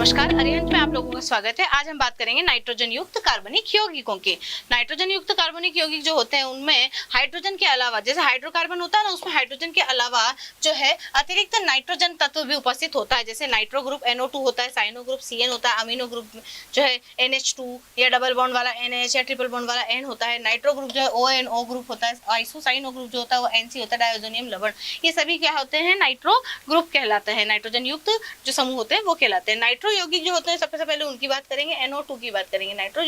नमस्कार, अरिहंत में आप लोगों का स्वागत है। आज हम बात करेंगे नाइट्रोजन युक्त कार्बनिक यौगिकों की। नाइट्रोजन युक्त कार्बनिक यौगिक जो होते हैं उनमें हाइड्रोजन के अलावा, जैसे हाइड्रोकार्बन होता है ना, उसमें हाइड्रोजन के अलावा जो है अतिरिक्त नाइट्रोजन तत्व भी उपस्थित होता है। जैसे नाइट्रो ग्रुप NO2 होता है, साइनो ग्रुप CN होता है, अमीनो ग्रुप जो है NH2 या डबल बॉन्ड वाला NH या ट्रिपल बॉन्ड वाला N होता है। नाइट्रो ग्रुप जो है ONO ग्रुप होता है, आइसोसाइनो ग्रुप जो होता है वो NC होता है, डायजोनियम लवण। ये सभी क्या होते हैं? नाइट्रो ग्रुप कहलाते हैं। नाइट्रोजन युक्त जो समूह होते हैं वो कहलाते हैं। नाइट्रो यौगिक जो होते हैं सबसे पहले उनकी बात करेंगे, NO2 की बात करेंगे। नाइट्रो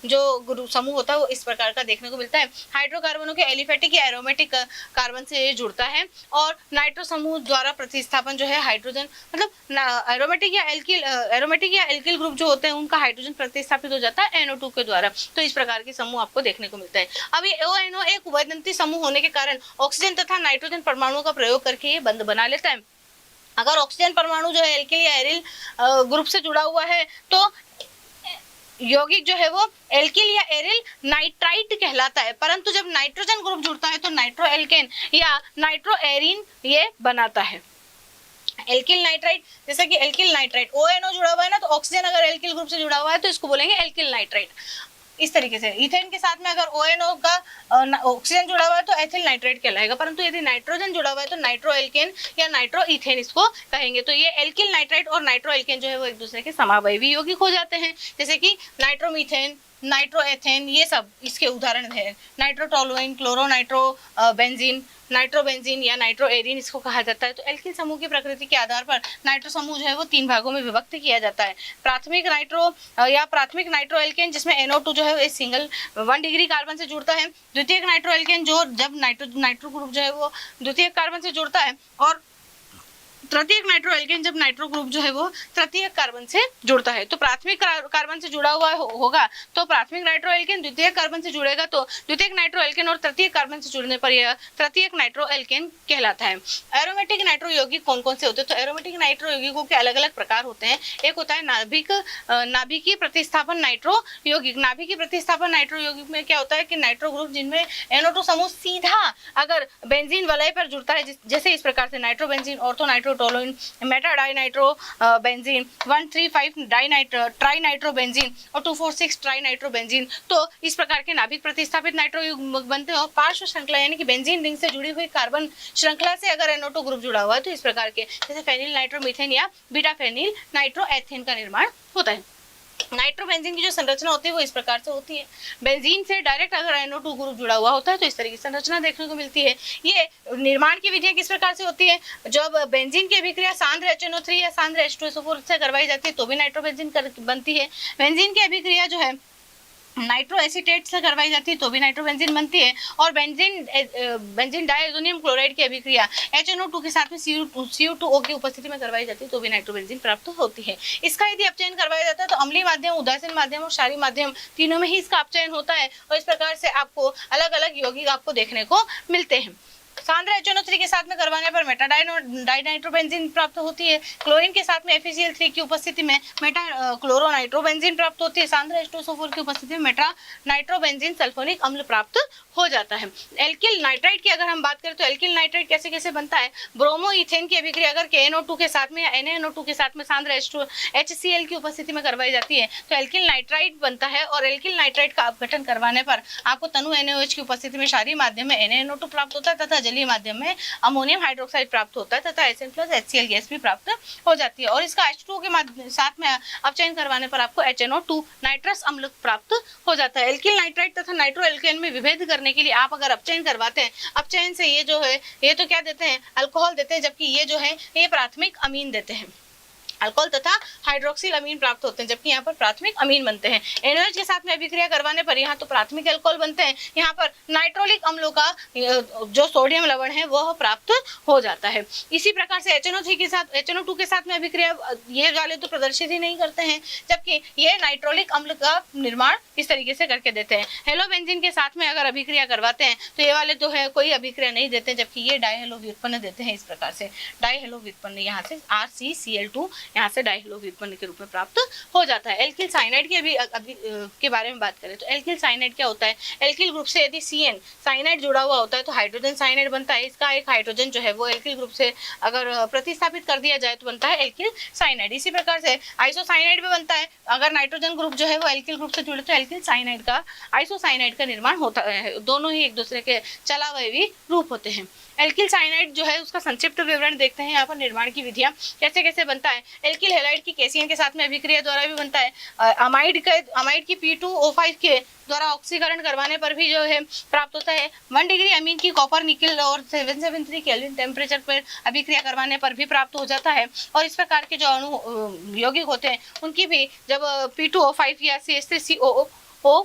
जो समूह होता है वो इस प्रकार का देखने को मिलता है। हाइड्रोकार्बनों के एलिफेटिक या एरोमेटिक कार्बन से जुड़ता है और नाइट्रो समूह द्वारा प्रतिस्थापन जो है हाइड्रोजन, मतलब एरोमेटिक या एल्किल ग्रुप जो होते हैं उनका हाइड्रोजन प्रतिस्थापित हो जाता है NO2 के द्वारा। तो इस प्रकार के समूह आपको देखने को मिलता है। अभी ONO एक उभयदंती समूह होने के कारण ऑक्सीजन तथा नाइट्रोजन परमाणुओं का प्रयोग करके ये बंध बना लेता है। अगर ऑक्सीजन परमाणु जो है एल्किल या एरिल ग्रुप से जुड़ा हुआ है तो यौगिक जो है वो एल्किल या एरिल नाइट्राइट कहलाता है, परंतु जब नाइट्रोजन ग्रुप जुड़ता है तो नाइट्रो एल्केन या नाइट्रो एरिन ये बनाता है। एल्किल नाइट्राइट, जैसे कि एल्किल नाइट्राइट ONO जुड़ा हुआ है ना, तो ऑक्सीजन अगर एल्किल ग्रुप से जुड़ा हुआ है तो इसको बोलेंगे एल्किल नाइट्राइट। इस तरीके से इथेन के साथ में अगर ONO का ऑक्सीजन जुड़ा हुआ है तो एथिल नाइट्राइट कहलाएगा, परंतु यदि नाइट्रोजन जुड़ा हुआ है तो नाइट्रो एल्केन या नाइट्रो इथेन इसको कहेंगे। तो ये एल्किल नाइट्राइट और नाइट्रो एल्केन जो है वो एक दूसरे के समावयवी यौगिक हो जाते हैं, जैसे कि नाइट्रोमीथेन, नाइट्रो एथेन, ये सब इसके उदाहरण है। Nitrotoluene, chloro nitro benzene, nitrobenzene या नाइट्रो एरिन इसको कहा जाता है। तो एल्किल समूह की प्रकृति के आधार पर नाइट्रो समूह जो है वो 3 भागों में विभक्त किया जाता है। प्राथमिक नाइट्रो एल्केन जिसमें NO2 जो है सिंगल 1 डिग्री कार्बन से जुड़ता है। द्वितीयक नाइट्रो एल्केन जो जब नाइट्रो ग्रुप जो है वो द्वितीयक कार्बन से जुड़ता है, और तृतीयक नाइट्रो एल्केन जब नाइट्रो ग्रुप जो है वो तृतीयक कार्बन से जुड़ता है। तो प्राथमिक कार्बन से जुड़ा हुआ होगा तो प्राथमिक नाइट्रो एल्केन, द्वितीयक कार्बन से जुड़ेगा तो द्वितीयक नाइट्रो एल्केन, और तृतीयक कार्बन से जुड़ने पर यह तृतीयक नाइट्रो एल्केन कहलाता है। एरोमेटिक नाइट्रो यौगिक कौन कौन से होते हैं? तो एरोमेटिक नाइट्रो यौगिकों के अलग अलग प्रकार होते हैं। एक होता है नाभिकीय प्रतिस्थापन नाइट्रो यौगिक। नाभिकीय प्रतिस्थापन नाइट्रो यौगिक में क्या होता है कि नाइट्रो ग्रुप जिनमें NO2 समूह सीधा अगर बेंजीन वलय पर जुड़ता है, जैसे इस प्रकार से nitrobenzene, ortho nitrotoluene, meta dinitro benzene, 135 trinitro benzene और 246 ट्राइनाइट्रो बेंजीन। तो इस प्रकार के नाभिक प्रतिस्थापित नाइट्रो युग्म बनते हैं। और पार्श्व श्रृंखला यानी कि बेंजीन रिंग से जुड़ी हुई कार्बन श्रृंखला से अगर NO2 ग्रुप जुड़ा हुआ है तो इस प्रकार के जैसे फेनिल नाइट्रोमीथेन या बीटा फेनिल नाइट्रो एथेन का निर्माण होता है। नाइट्रोबेंजीन की जो संरचना होती है वो इस प्रकार से होती है। बेंजीन से डायरेक्ट अगर NO2 ग्रुप जुड़ा हुआ होता है तो इस तरह की संरचना देखने को मिलती है। ये निर्माण की विधियां किस प्रकार से होती है? जब बेंजीन की अभिक्रिया सांद्र HNO3 या सांद्र H2SO4 से करवाई जाती है तो भी नाइट्रोबेंजीन बनती है। बेंजीन की अभिक्रिया जो है नाइट्रो एसीटेट से करवाई जाती है तो भी नाइट्रोबेंजीन बनती है। और बेंजीन डायजोनियम क्लोराइड की अभिक्रिया HNO2 के साथ में CO2O की उपस्थिति में करवाई जाती है तो भी नाइट्रोबेंजीन प्राप्त होती है। इसका यदि अपचयन करवाया जाता है तो अम्लीय माध्यम, उदासीन माध्यम और क्षारीय माध्यम तीनों में ही इसका अपचयन होता है। और इस प्रकार से आपको अलग अलग यौगिक आपको देखने को मिलते हैं। सांद्र HNO3 के साथ में करवाने पर मेटा डाइनाइट्रोबेंजीन प्राप्त होती है। क्लोरीन के साथ में FeCl3 की उपस्थिति में मेटा क्लोरोनाइट्रोबेंजीन प्राप्त होती है। सांद्र H2SO4 की उपस्थिति में मेटा नाइट्रोबेंजीन सल्फोनिक अम्ल प्राप्त हो जाता है। एल्किल नाइट्राइट की अगर हम बात करें तो एल्किल नाइट्राइट कैसे कैसे बनता है? ब्रोमो इथेन की अभिक्रिया अगर KNO2 के साथ में या NaNO2 के साथ में सांद्र HCl की उपस्थिति में करवाई जाती है तो एल्किल नाइट्राइट बनता है। और एल्किल नाइट्राइट का अपघटन करवाने पर आपको तनु NaOH की उपस्थिति में क्षारीय माध्यम में NaNO2 प्राप्त होता है तथा जलीय माध्यम में अमोनियम हाइड्रोक्साइड प्राप्त होता है तथा SN+HCl गैस भी प्राप्त हो जाती है। और इसका H2O के साथ में अपचयन करवाने पर आपको HNO2 नाइट्रस अम्ल प्राप्त हो जाता है। एल्किल नाइट्राइट तथा नाइट्रो एल्केन में विभेद करने के लिए आप अगर अपचयन करवाते हैं, अपचयन से ये जो है ये तो क्या देते हैं? अल्कोहल देते हैं, जबकि ये जो है ये प्राथमिक अमीन देते हैं। अल्कोहल तथा हाइड्रोक्सिल अमीन प्राप्त होते हैं, जबकि यहाँ पर प्राथमिक अमीन बनते हैं। NaOH के साथ में अभिक्रिया करवाने पर यहाँ तो प्राथमिक अल्कोहल बनते हैं, यहाँ पर नाइट्रोलिक अम्लों का जो सोडियम लवण है वह प्राप्त हो जाता है। इसी प्रकार से HNO3 के साथ HNO2 के साथ में अभिक्रिया ये वाले तो प्रदर्शित ही नहीं करते हैं, जबकि ये नाइट्रोलिक अम्ल का निर्माण इस तरीके से करके देते हैं। हेलोबेंजीन के साथ में अगर अभिक्रिया करवाते हैं तो ये वाले तो है कोई अभिक्रिया नहीं देते, जबकि ये डाइहेलो व्युत्पन्न देते हैं। इस प्रकार से डाइहेलो व्युत्पन्न यहाँ से RCCl2 यहाँ से डायहैलो व्युत्पन्न के रूप में प्राप्त हो जाता है। एल्किल साइनाइड की अभी के बारे में बात करें तो एल्किल साइनाइड क्या होता है, एल्किल ग्रुप से यदि CN साइनाइड जुड़ा हुआ होता है तो हाइड्रोजन साइनाइड बनता है। इसका एक हाइड्रोजन जो है वो एल्किल ग्रुप से अगर प्रतिस्थापित कर दिया जाए तो बनता है एल्किल साइनाइड। इसी प्रकार से आइसोसाइनाइड भी बनता है, अगर नाइट्रोजन ग्रुप जो है वो एल्किल ग्रुप से जुड़े तो एल्किल साइनाइड का आइसोसाइनाइड का निर्माण होता है। दोनों ही एक दूसरे के चलावयवी रूप होते हैं। एल्किल साइनाइड जो है उसका संक्षिप्त विवरण देखते हैं यहाँ पर। निर्माण की विधियां कैसे कैसे बनता है। एल्किल हैलाइड की कैसियन के साथ में अभिक्रिया द्वारा भी बनता है। अमाइड की P2O5 के द्वारा ऑक्सीकरण करवाने पर भी जो है प्राप्त होता है। 1 डिग्री अमीन की कॉपर निकल और 773 केल्विन टेम्परेचर पर अभिक्रिया करवाने पर भी प्राप्त हो जाता है। और इस प्रकार के जो अणु यौगिक होते हैं उनकी भी जब P2O5 या CH3COO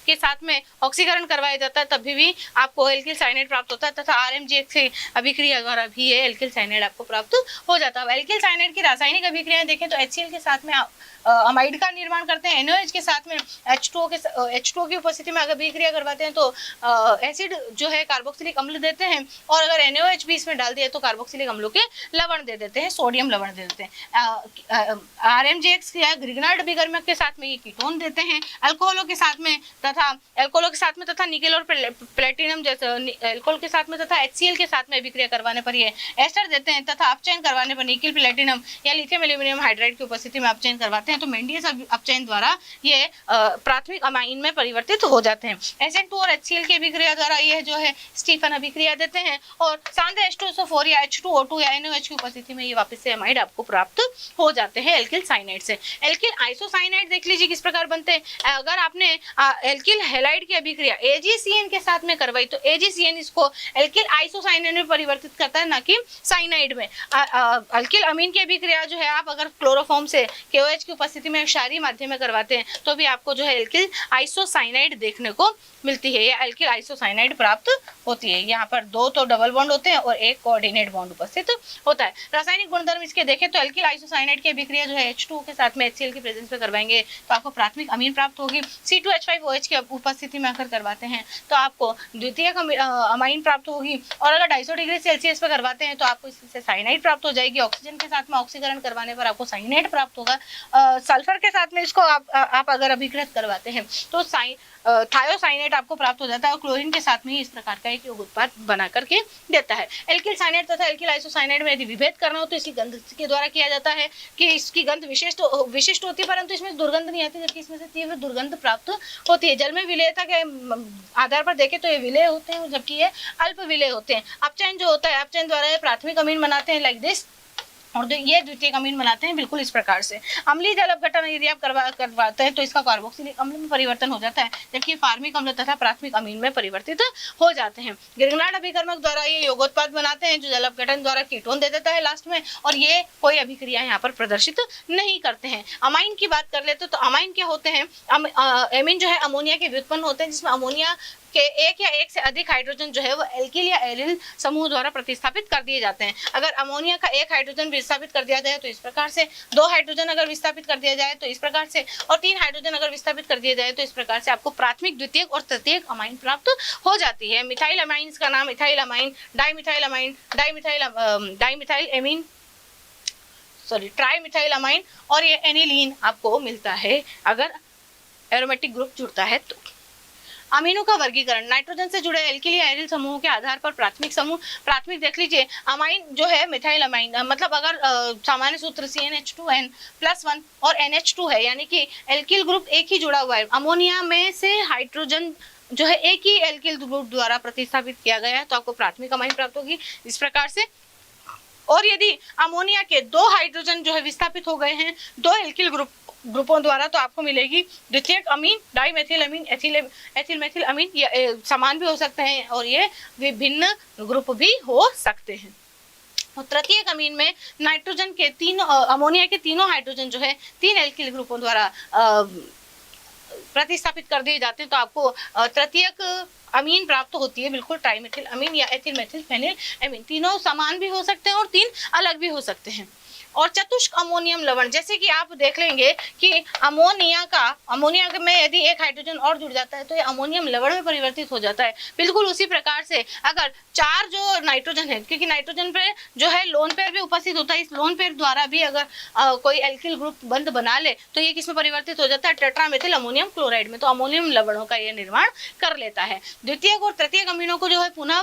के साथ में ऑक्सीकरण करवाया जाता है तब भी आपको एल्किल साइनाइड प्राप्त होता है, तथा RMGX से अभिक्रिया द्वारा भी ये एल्किल साइनाइड आपको प्राप्त हो जाता है। एल्किल साइनाइड की रासायनिक अभिक्रियाएं देखें तो HCl के साथ में अमाइड का निर्माण करते हैं। NaOH के साथ में H2O की उपस्थिति में अगर अभिक्रिया करवाते हैं तो एसिड जो है कार्बोक्सिलिक अम्ल देते हैं, और अगर NaOH भी इसमें डाल दिया तो कार्बोक्सिलिक अम्लों के लवण दे देते हैं, सोडियम लवण दे देते हैं। RMGX या ग्रिग्नार्ड अभिकर्मक के साथ में ये कीटोन देते हैं। अल्कोहलों के साथ में तथा निकेल और प्लेटिनम जैसे अल्कोहल के साथ में तथा HCl के साथ में अभिक्रिया करवाने पर ये एस्टर देते हैं, तथा अपचयन करवाने पर निकेल प्लेटिनम या लिथियम एल्यूमिनियम हाइड्राइड की उपस्थिति में अपचयन करवाते हैं तो मेंडियस अपचयन द्वारा ये प्राथमिक अमाइन में परिवर्तित हो जाते हैं। SN2 और HCl की अभिक्रिया द्वारा ये जो है स्टीफन अभिक्रिया देते हैं, और सांद्र H2SO4 या H2O2 या NaOH की उपस्थिति में ये वापस से अमाइड आपको प्राप्त हो जाते हैं एल्किल साइनाइड से। एल्किल आइसोसाइनाइड देख लीजिए किस प्रकार बनते हैं। अगर आपने एल्किल हैलाइड की अभिक्रिया AgCN के साथ में करवाई तो AgCN इसको एल्किल आइसोसाइनाइड में परिवर्तित करता है, ना कि साइनाइड में। एल्किल अमीन की अभिक्रिया जो है आप अगर क्लोरोफॉर्म से KOH की उपस्थिति में क्षारीय माध्यम में करवाते हैं तो भी आपको जो है एल्किल आइसोसाइनाइड देखने को मिलती है, या एल्किल आइसोसाइनाइड प्राप्त होती है। यहाँ पर 2 तो डबल बॉन्ड होते हैं और 1 कोऑर्डिनेट बॉन्ड उपस्थित होता है। रासायनिक गुणधर्म इसके देखें तो एल्किल आइसोसाइनाइड की अभिक्रिया जो है H2O के साथ में HCl की प्रेजेंस में करवाएंगे तो आपको प्राथमिक अमीन प्राप्त होगी। C2H5OH की उपस्थिति में अगर करवाते हैं तो आपको द्वितीयक अमाइन प्राप्त होगी, और अगर 250 डिग्री सेल्सियस पर करवाते हैं तो आपको इससे साइनाइड प्राप्त हो जाएगी। ऑक्सीजन के साथ में ऑक्सीकरण करवाने पर आपको साइनाइड प्राप्त होगा। सल्फर के साथ में इसको आप अगर अभिकृत करवाते हैं तो थायोसाइनेट आपको प्राप्त हो जाता है, और क्लोरीन के साथ में ही इस प्रकार का एक उत्पाद बना करके देता है। एल्किल साइनाइड तथा एल्किल आइसोसाइनाइड में यदि विभेद करना हो तो इसकी गंध के द्वारा किया जाता है कि इसकी गंध विशिष्ट होती है, परंतु इसमें दुर्गंध नहीं आती, जबकि इसमें से तीव्र दुर्गंध प्राप्त होती है। जल में विलेयता के आधार पर देखें तो ये विलेय होते हैं, जबकि ये अल्प विलेय होते हैं। अपचयन जो होता है, अपचयन द्वारा ये प्राथमिक अमीन बनाते हैं लाइक दिस, और ये द्वितीयक अमीन बनाते हैं बिल्कुल इस प्रकार से। अम्लीय जल अपघटन यदि आप करवाते हैं तो इसका कार्बोक्सिलिक अम्ल में परिवर्तन हो जाता है, जबकि फार्मिक अम्ल तथा प्राथमिक अमीन में परिवर्तित हो जाते हैं। ग्रिग्नार्ड अभिकर्मक द्वारा ये योगोत्पाद बनाते हैं जो जल अपघटन द्वारा कीटोन दे देता है लास्ट में, और ये कोई अभिक्रिया यहाँ पर प्रदर्शित नहीं करते हैं। अमाइन की बात कर लेते तो अमाइन क्या होते हैं। एमीन जो है अमोनिया के व्युत्पन्न होते हैं, जिसमें अमोनिया के एक या एक से अधिक हाइड्रोजन जो है वो एल्किल या एरिल समूह द्वारा प्रतिस्थापित कर दिए जाते हैं। अगर अमोनिया का एक हाइड्रोजन विस्थापित कर दिया जाए तो इस प्रकार से, 2 हाइड्रोजन अगर विस्थापित कर दिया जाए तो इस प्रकार से, और 3 हाइड्रोजन अगर विस्थापित कर दिया जाए तो इस प्रकार से आपको प्राथमिक, द्वितीयक और तृतीयक अमाइन प्राप्त हो जाती है। मिथाइल अमाइंस का नाम ethyl amine, dimethyl amine, dimethyl amine, trimethyl amine, और ये एनिलीन आपको मिलता है अगर एरोमेटिक ग्रुप जुड़ता है तो। अमीनों का वर्गीकरण नाइट्रोजन से जुड़े एल्किल या एरिल समूहों के आधार पर प्राथमिक समूह। प्राथमिक देख लीजिए, अमाइन जो है मिथाइल अमाइन, मतलब अगर सामान्य सूत्र CnH2n+1 और NH2 है, यानी कि एल्किल ग्रुप एक ही जुड़ा हुआ है। अमोनिया में से हाइड्रोजन जो है एक ही एल्किल ग्रुप द्वारा प्रतिस्थापित किया गया है तो आपको प्राथमिक अमाइन प्राप्त होगी इस प्रकार से। और यदि अमोनिया के 2 हाइड्रोजन जो है विस्थापित हो गए हैं 2 एल्किल ग्रुपों द्वारा तो आपको मिलेगी द्वितीयक अमीन, डाइमेथिल अमीन, एथिल मेथिल अमीन। ये समान भी हो सकते हैं और ये विभिन्न ग्रुप भी हो सकते हैं। और तृतीयक अमीन में नाइट्रोजन के अमोनिया के तीनों हाइड्रोजन जो है 3 एल्किल ग्रुपों द्वारा प्रतिस्थापित कर दिए जाते हैं तो आपको तृतीयक अमीन प्राप्त होती है, बिल्कुल ट्राइमेथिल अमीन या एथिल मेथिल फेनिल अमीन। तीनों समान भी हो सकते हैं और 3 अलग भी हो सकते हैं। और चतुष्क अमोनियम लवण, जैसे कि आप देख लेंगे कि अमोनिया में यदि एक हाइड्रोजन और जुड़ जाता है तो ये अमोनियम लवण में परिवर्तित हो जाता है। बिल्कुल उसी प्रकार से अगर 4 जो नाइट्रोजन है, क्योंकि नाइट्रोजन पे जो है लोन पेयर भी उपस्थित होता है, इस लोन पेयर द्वारा भी अगर कोई एल्किल ग्रुप बंध बना ले तो ये किसमें परिवर्तित हो जाता है, टेट्रामेथिल अमोनियम क्लोराइड में। तो अमोनियम लवणों का ये निर्माण कर लेता है। द्वितीयक और तृतीयक अमीनों को जो है पुनः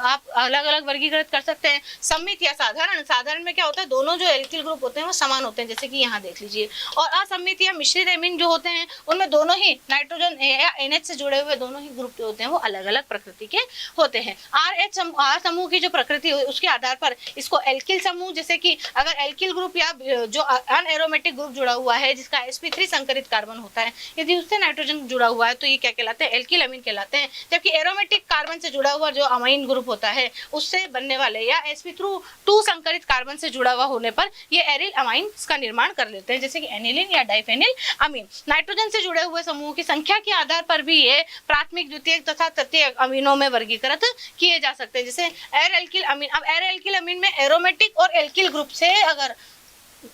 आप अलग अलग वर्गीकृत कर सकते हैं, सम्मित या साधारण। साधारण में क्या होता है, दोनों जो एल्किल ग्रुप होते हैं वो समान होते हैं, जैसे कि यहाँ देख लीजिए। और असम्मित या मिश्रित अमीन जो होते हैं उनमें दोनों ही नाइट्रोजन या NH से जुड़े हुए दोनों ही ग्रुप जो होते हैं वो अलग अलग प्रकृति के होते हैं। R समूह की जो प्रकृति है उसके आधार पर इसको एल्किल समूह, जैसे कि अगर एल्किल ग्रुप या जो अनएरोमेटिक ग्रुप जुड़ा हुआ है जिसका sp3 संकरित कार्बन होता है, यदि उससे नाइट्रोजन जुड़ा हुआ है तो ये क्या कहलाते हैं, एल्किल अमीन कहलाते हैं। जबकि एरोमेटिक कार्बन से जुड़ा हुआ जो अमाइन ग्रुप होता है उससे बनने वाले या sp2 संकरित कार्बन से जुड़ा हुआ होने पर ये एरिल अमाइन का निर्माण कर लेते हैं, जैसे कि एनिलीन या डाइफेनिल अमीन। नाइट्रोजन से जुड़े हुए समूह की संख्या के आधार पर भी ये प्राथमिक, द्वितीयक तथा तृतीयक अमीनों में वर्गीकृत किए जा सकते हैं, जैसे एर एल्किल अमीन। अब एर एल्किल अमीन में एरोमेटिक और एल्किल ग्रुप से अगर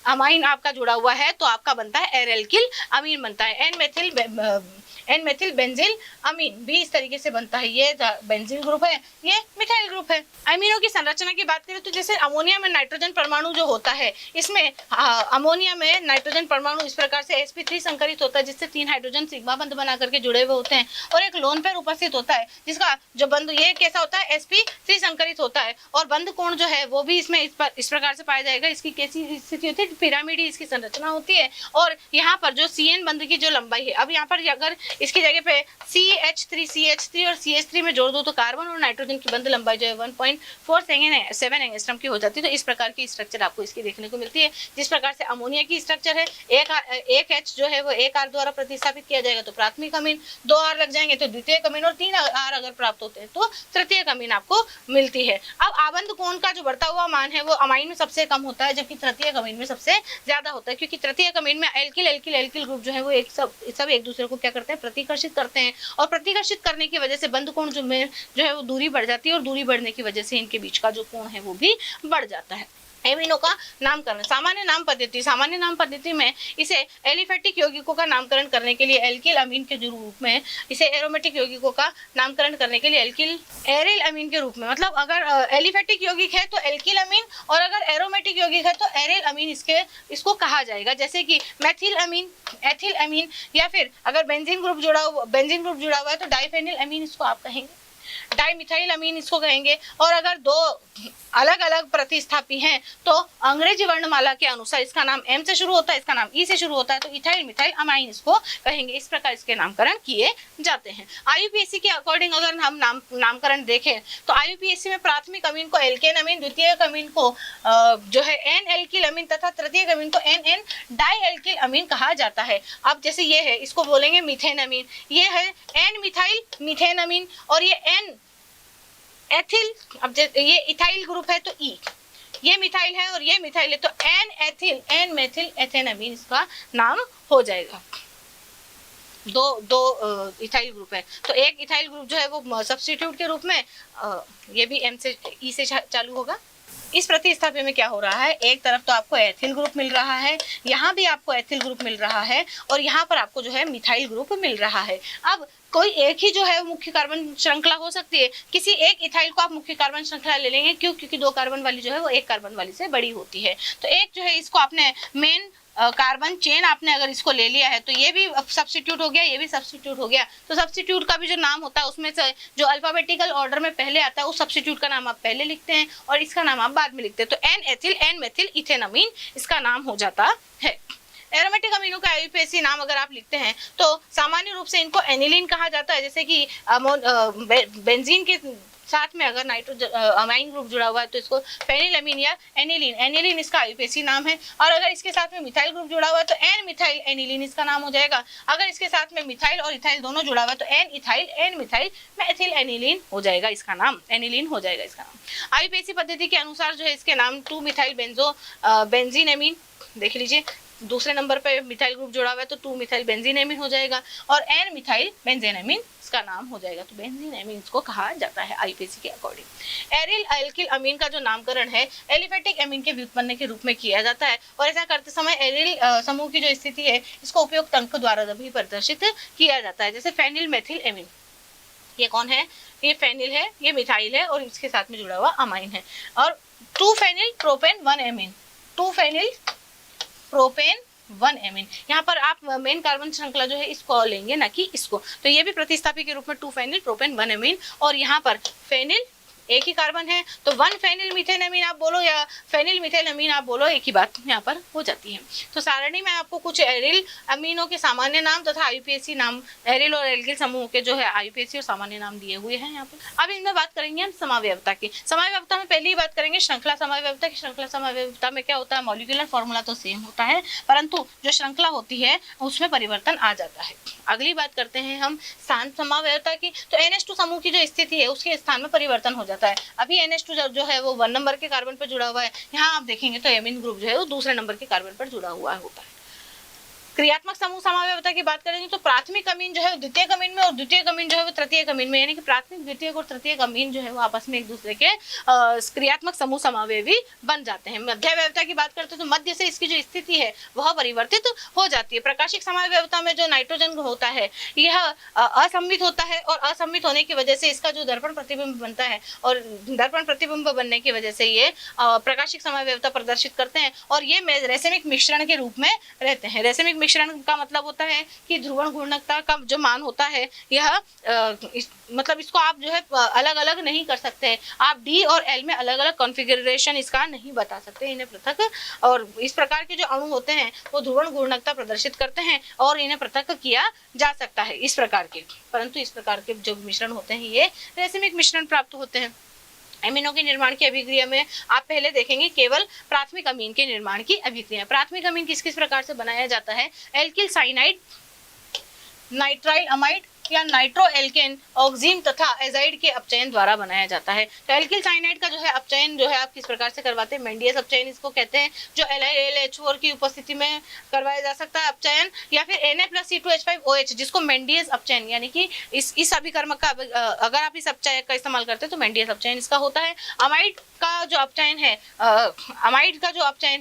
अमाइन आपका जुड़ा हुआ है तो आपका बनता है एर एल्किल अमीन बनता है। एन मेथिल बेंजिल अमीन भी इस तरीके से बनता है, ये बेंजिल ग्रुप है, ये मिथाइल ग्रुप है। अमीनों की संरचना की बात करें तो जैसे अमोनिया में नाइट्रोजन परमाणु जो होता है, इसमें अमोनिया में नाइट्रोजन परमाणु इस प्रकार से sp3 संकरित होता है, जिससे 3 हाइड्रोजन सिग्मा बंध बना करके जुड़े हुए होते हैं और एक लोन पेयर उपस्थित होता है जिसका जो बंध ये कैसा होता है, sp3 संकरित होता है और बंध कोण जो है वो भी इसमें इस प्रकार से पाया जाएगा। इसकी कैसी स्थिति होती है, पिरामिडी इसकी संरचना होती है और यहाँ पर जो CN बंध की जो लंबाई है, अब यहाँ पर अगर इसकी जगह पे CH3 और CH3 में जोड़ दो तो कार्बन और नाइट्रोजन की बंध लंबाई जो है 1.47 एंगस्ट्रॉम की हो जाती है। तो इस प्रकार की स्ट्रक्चर आपको इसकी देखने को मिलती है। जिस प्रकार से अमोनिया की स्ट्रक्चर है, एक H जो है वो एक R द्वारा प्रतिस्थापित किया जाएगा तो प्राथमिक अमीन, 2 R लग जाएंगे तो द्वितीयक अमीन और 3 R अगर प्राप्त होते हैं तो तृतीयक अमीन आपको मिलती है। अब आबंध कोण का जो बढ़ता हुआ मान है वो अमाइन में सबसे कम होता है, जबकि तृतीयक अमीन में सबसे ज्यादा होता है, क्योंकि तृतीयक अमीन में एल्किल ग्रुप जो है वो सब एक दूसरे को क्या करते हैं, प्रतिकर्षित करते हैं और प्रतिकर्षित करने की वजह से बंध कोण जो है वो दूरी बढ़ जाती है और दूरी बढ़ने की वजह से इनके बीच का जो कोण है वो भी बढ़ जाता है। एमिनो का नामकरण, सामान्य नाम पद्धति में इसे एलिफेटिक यौगिकों का नामकरण करने के लिए एल्किल अमीन के रूप में, इसे एरोमेटिक यौगिकों का नामकरण करने के लिए एरिल अमीन के रूप में, मतलब अगर एलिफेटिक यौगिक है तो एल्किल अमीन और अगर एरोमेटिक यौगिक है तो एरिल अमीन इसको कहा जाएगा, जैसे कि मेथिल अमीन, एथिल अमीन, या फिर अगर बेंजीन ग्रुप जुड़ा हुआ है तो डाइफेनिल अमीन इसको आप कहेंगे, डाइमिथाइल अमीन इसको कहेंगे। और अगर 2 अलग अलग प्रतिस्थापी हैं तो अंग्रेजी वर्णमाला के अनुसार इसका नाम M से शुरू होता है, इसका नाम E से शुरू होता है तो इथाइल मिथाइल अमाइन इसको कहेंगे। इस प्रकार इसके नामकरण किए जाते हैं। IUPAC के अकॉर्डिंग अगर हम नामकरण देखें तो IUPAC में प्राथमिक अमीन को एल्केन अमीन, द्वितीयक अमीन को जो है N एल्किल अमीन तथा तृतीयक अमीन को NN डाई एल्किल अमीन कहा जाता है। अब जैसे ये है इसको बोलेंगे मीथेन अमीन, ये है N मिथाइल मीथेन अमीन और ये N एथिल, अब ये इथाइल ग्रुप है तो E, ये मिथाइल है और ये मिथाइल है तो N मेथिल एथेन अमीन इसका नाम हो जाएगा। दो इथाइल ग्रुप है तो एक इथाइल ग्रुप जो है वो सब्स्टिट्यूट के रूप में ये भी M से E से चालू होगा। इस प्रतिस्थापन में क्या हो रहा है, एक तरफ तो आपको एथिल ग्रुप मिल रहा है, यहाँ भी आपको एथिल ग्रुप मिल रहा है और यहाँ पर आपको जो है मिथाइल ग्रुप मिल रहा है। अब कोई एक ही जो है मुख्य कार्बन श्रृंखला हो सकती है, किसी एक इथाइल को आप मुख्य कार्बन श्रृंखला ले लेंगे, क्यों, क्योंकि 2 कार्बन वाली जो है वो 1 कार्बन वाली से बड़ी होती है। तो एक जो है इसको आपने मेन कार्बन चेन आपने अगर इसको ले लिया है तो ये भी सब्स्टिट्यूट हो गया, ये भी सब्स्टिट्यूट हो गया। तो सब्स्टिट्यूट का भी जो नाम होता है उसमें से जो अल्फाबेटिकल ऑर्डर में पहले आता है उस सब्स्टिट्यूट का नाम आप पहले लिखते हैं और इसका नाम आप बाद में लिखते हैं। तो N ethyl N methyl ethane amine इसका नाम हो जाता है। एरोमेटिक अमीनों का IUPAC नाम अगर आप लिखते हैं तो सामान्य रूप से इनको एनिलीन कहा जाता है, जैसे कि बेंजीन के साथ में अगर नाइट्रोजन अमाइन ग्रुप जुड़ा हुआ है तो इसको फेनिल अमीन या एनिलीन इसका IUPAC नाम है। और अगर इसके साथ में मिथाइल ग्रुप जुड़ा हुआ है तो एन मिथाइल एनिलीन इसका नाम हो जाएगा। अगर इसके साथ में मिथाइल और इथाइल दोनों जुड़ा हुआ है तो N ethyl N methyl methyl aniline हो जाएगा, इसका नाम एनिलीन हो जाएगा इसका नाम। IUPAC पद्धति के अनुसार जो है इसके नाम 2 मिथाइल बेंजीन अमीन देख लीजिए, दूसरे नंबर पे मिथाइल ग्रुप जुड़ा हुआ है तो 2 मिथाइल बेंजीन हो जाएगा और n मिथाइल बेंजीन इसका नाम हो जाएगा, तो बेंजीन इसको कहा जाता है आईपीसी के अकॉर्डिंग। एरिल अल्किल अमीन का जो नामकरण है एलिफेटिक अमीन के व्युत्पन्न के रूप में किया जाता है और ऐसा करते समय एरिल समूह की जो स्थिति है इसको उपयुक्त अंक द्वारा भी प्रदर्शित किया जाता है। जैसे फेनिल मेथिल एमीन, ये कौन है, ये फेनिल है, ये मिथाइल है और इसके साथ में जुड़ा हुआ अमाइन है। और 2 phenyl propane 1 amine, 2 phenyl propane 1 amine, यहाँ पर आप मेन कार्बन श्रृंखला जो है इसको लेंगे ना कि इसको, तो ये भी प्रतिस्थापी के रूप में 2 फेनिल प्रोपेन 1 एमीन और यहाँ पर फेनिल एक ही कार्बन है तो 1 फेनिल मीथेन अमीन आप बोलो या फेनिल मिथाइल अमीन आप बोलो, एक ही बात यहाँ पर हो जाती है। तो सारणी में आपको कुछ एरिल अमीनों के सामान्य नाम तथा आईयूपीएसी नाम, एरिल और एल्किल समूह के जो है आईयूपीएसी और सामान्य नाम दिए हुए हैं यहाँ पर। अब इनमें बात करेंगे हम समावयवता की। समावयवता में पहले ही बात करेंगे श्रृंखला समावयवता की। श्रृंखला समावयवता में क्या होता है, मॉलिक्यूलर फॉर्मूला तो सेम होता है परंतु जो श्रृंखला होती है उसमें परिवर्तन आ जाता है। अगली बात करते हैं हम स्थान समावयवता की। तो NH2 समूह की जो स्थिति है उसके स्थान में परिवर्तन हो जाता है। अभी NH2 जो है वो 1 नंबर के कार्बन पर जुड़ा हुआ है, यहाँ आप देखेंगे तो एमीन ग्रुप जो है वो दूसरे नंबर के कार्बन पर जुड़ा हुआ होता है। क्रियात्मक समूह समावयवता की बात करेंगे तो प्राथमिक अमीन जो है द्वितीयक अमीन में और द्वितीयक अमीन जो है वो तृतीयक अमीन में, यानी कि प्राथमिक द्वितीयक और तृतीयक अमीन जो है वो आपस में एक दूसरे के क्रियात्मक समूह समावयवी बन जाते हैं। मध्यावयवता की बात करते हैं तो मध्य से इसकी जो स्थिति है वह परिवर्तित हो जाती है। प्रकाशिक समावयवता में जो नाइट्रोजन होता है यह असम्मित होता है और असम्मित होने की वजह से इसका जो दर्पण प्रतिबिंब बनता है और दर्पण प्रतिबिंब बनने की वजह से ये प्रकाशिक समावयवता प्रदर्शित करते हैं और ये रेसेमिक मिश्रण के रूप में रहते हैं। रेसेमिक मिश्रण का मतलब होता है कि ध्रुवण घूर्णकता का जो मान होता है यह मतलब इसको आप जो है अलग अलग नहीं कर सकते, आप डी और एल में अलग अलग कॉन्फ़िगरेशन इसका नहीं बता सकते इन्हें पृथक। और इस प्रकार के जो अणु होते हैं वो ध्रुवण घूर्णकता प्रदर्शित करते हैं और इन्हें पृथक किया जा सकता है इस प्रकार के, परंतु इस प्रकार के जो मिश्रण होते हैं ये रेसिमिक मिश्रण प्राप्त होते हैं। अमीनों के निर्माण की अभिक्रिया में आप पहले देखेंगे केवल प्राथमिक अमीन के निर्माण की अभिक्रिया। प्राथमिक अमीन किस किस प्रकार से बनाया जाता है, एल्किल साइनाइड, नाइट्राइल अमाइड या नाइट्रो एल्केन, ऑक्सीन तथा एजाइड के अपचयन द्वारा बनाया जाता है। तो एल्किल साइनाइड का जो है अपचयन जो है आप किस प्रकार से करवाते हैं, मेंडियस अपचयन इसको कहते हैं, जो LiLH4 की उपस्थिति में करवाया जा सकता है अपचयन, या फिर Na+C2H5OH जिसको मेंडियस अपचयन, यानी कि इस अभिकर्मक का अगर आप इस अपचयन का इस्तेमाल करते हैं तो मेंडियस अपचयन इसका होता है। अमाइड का जो अपचयन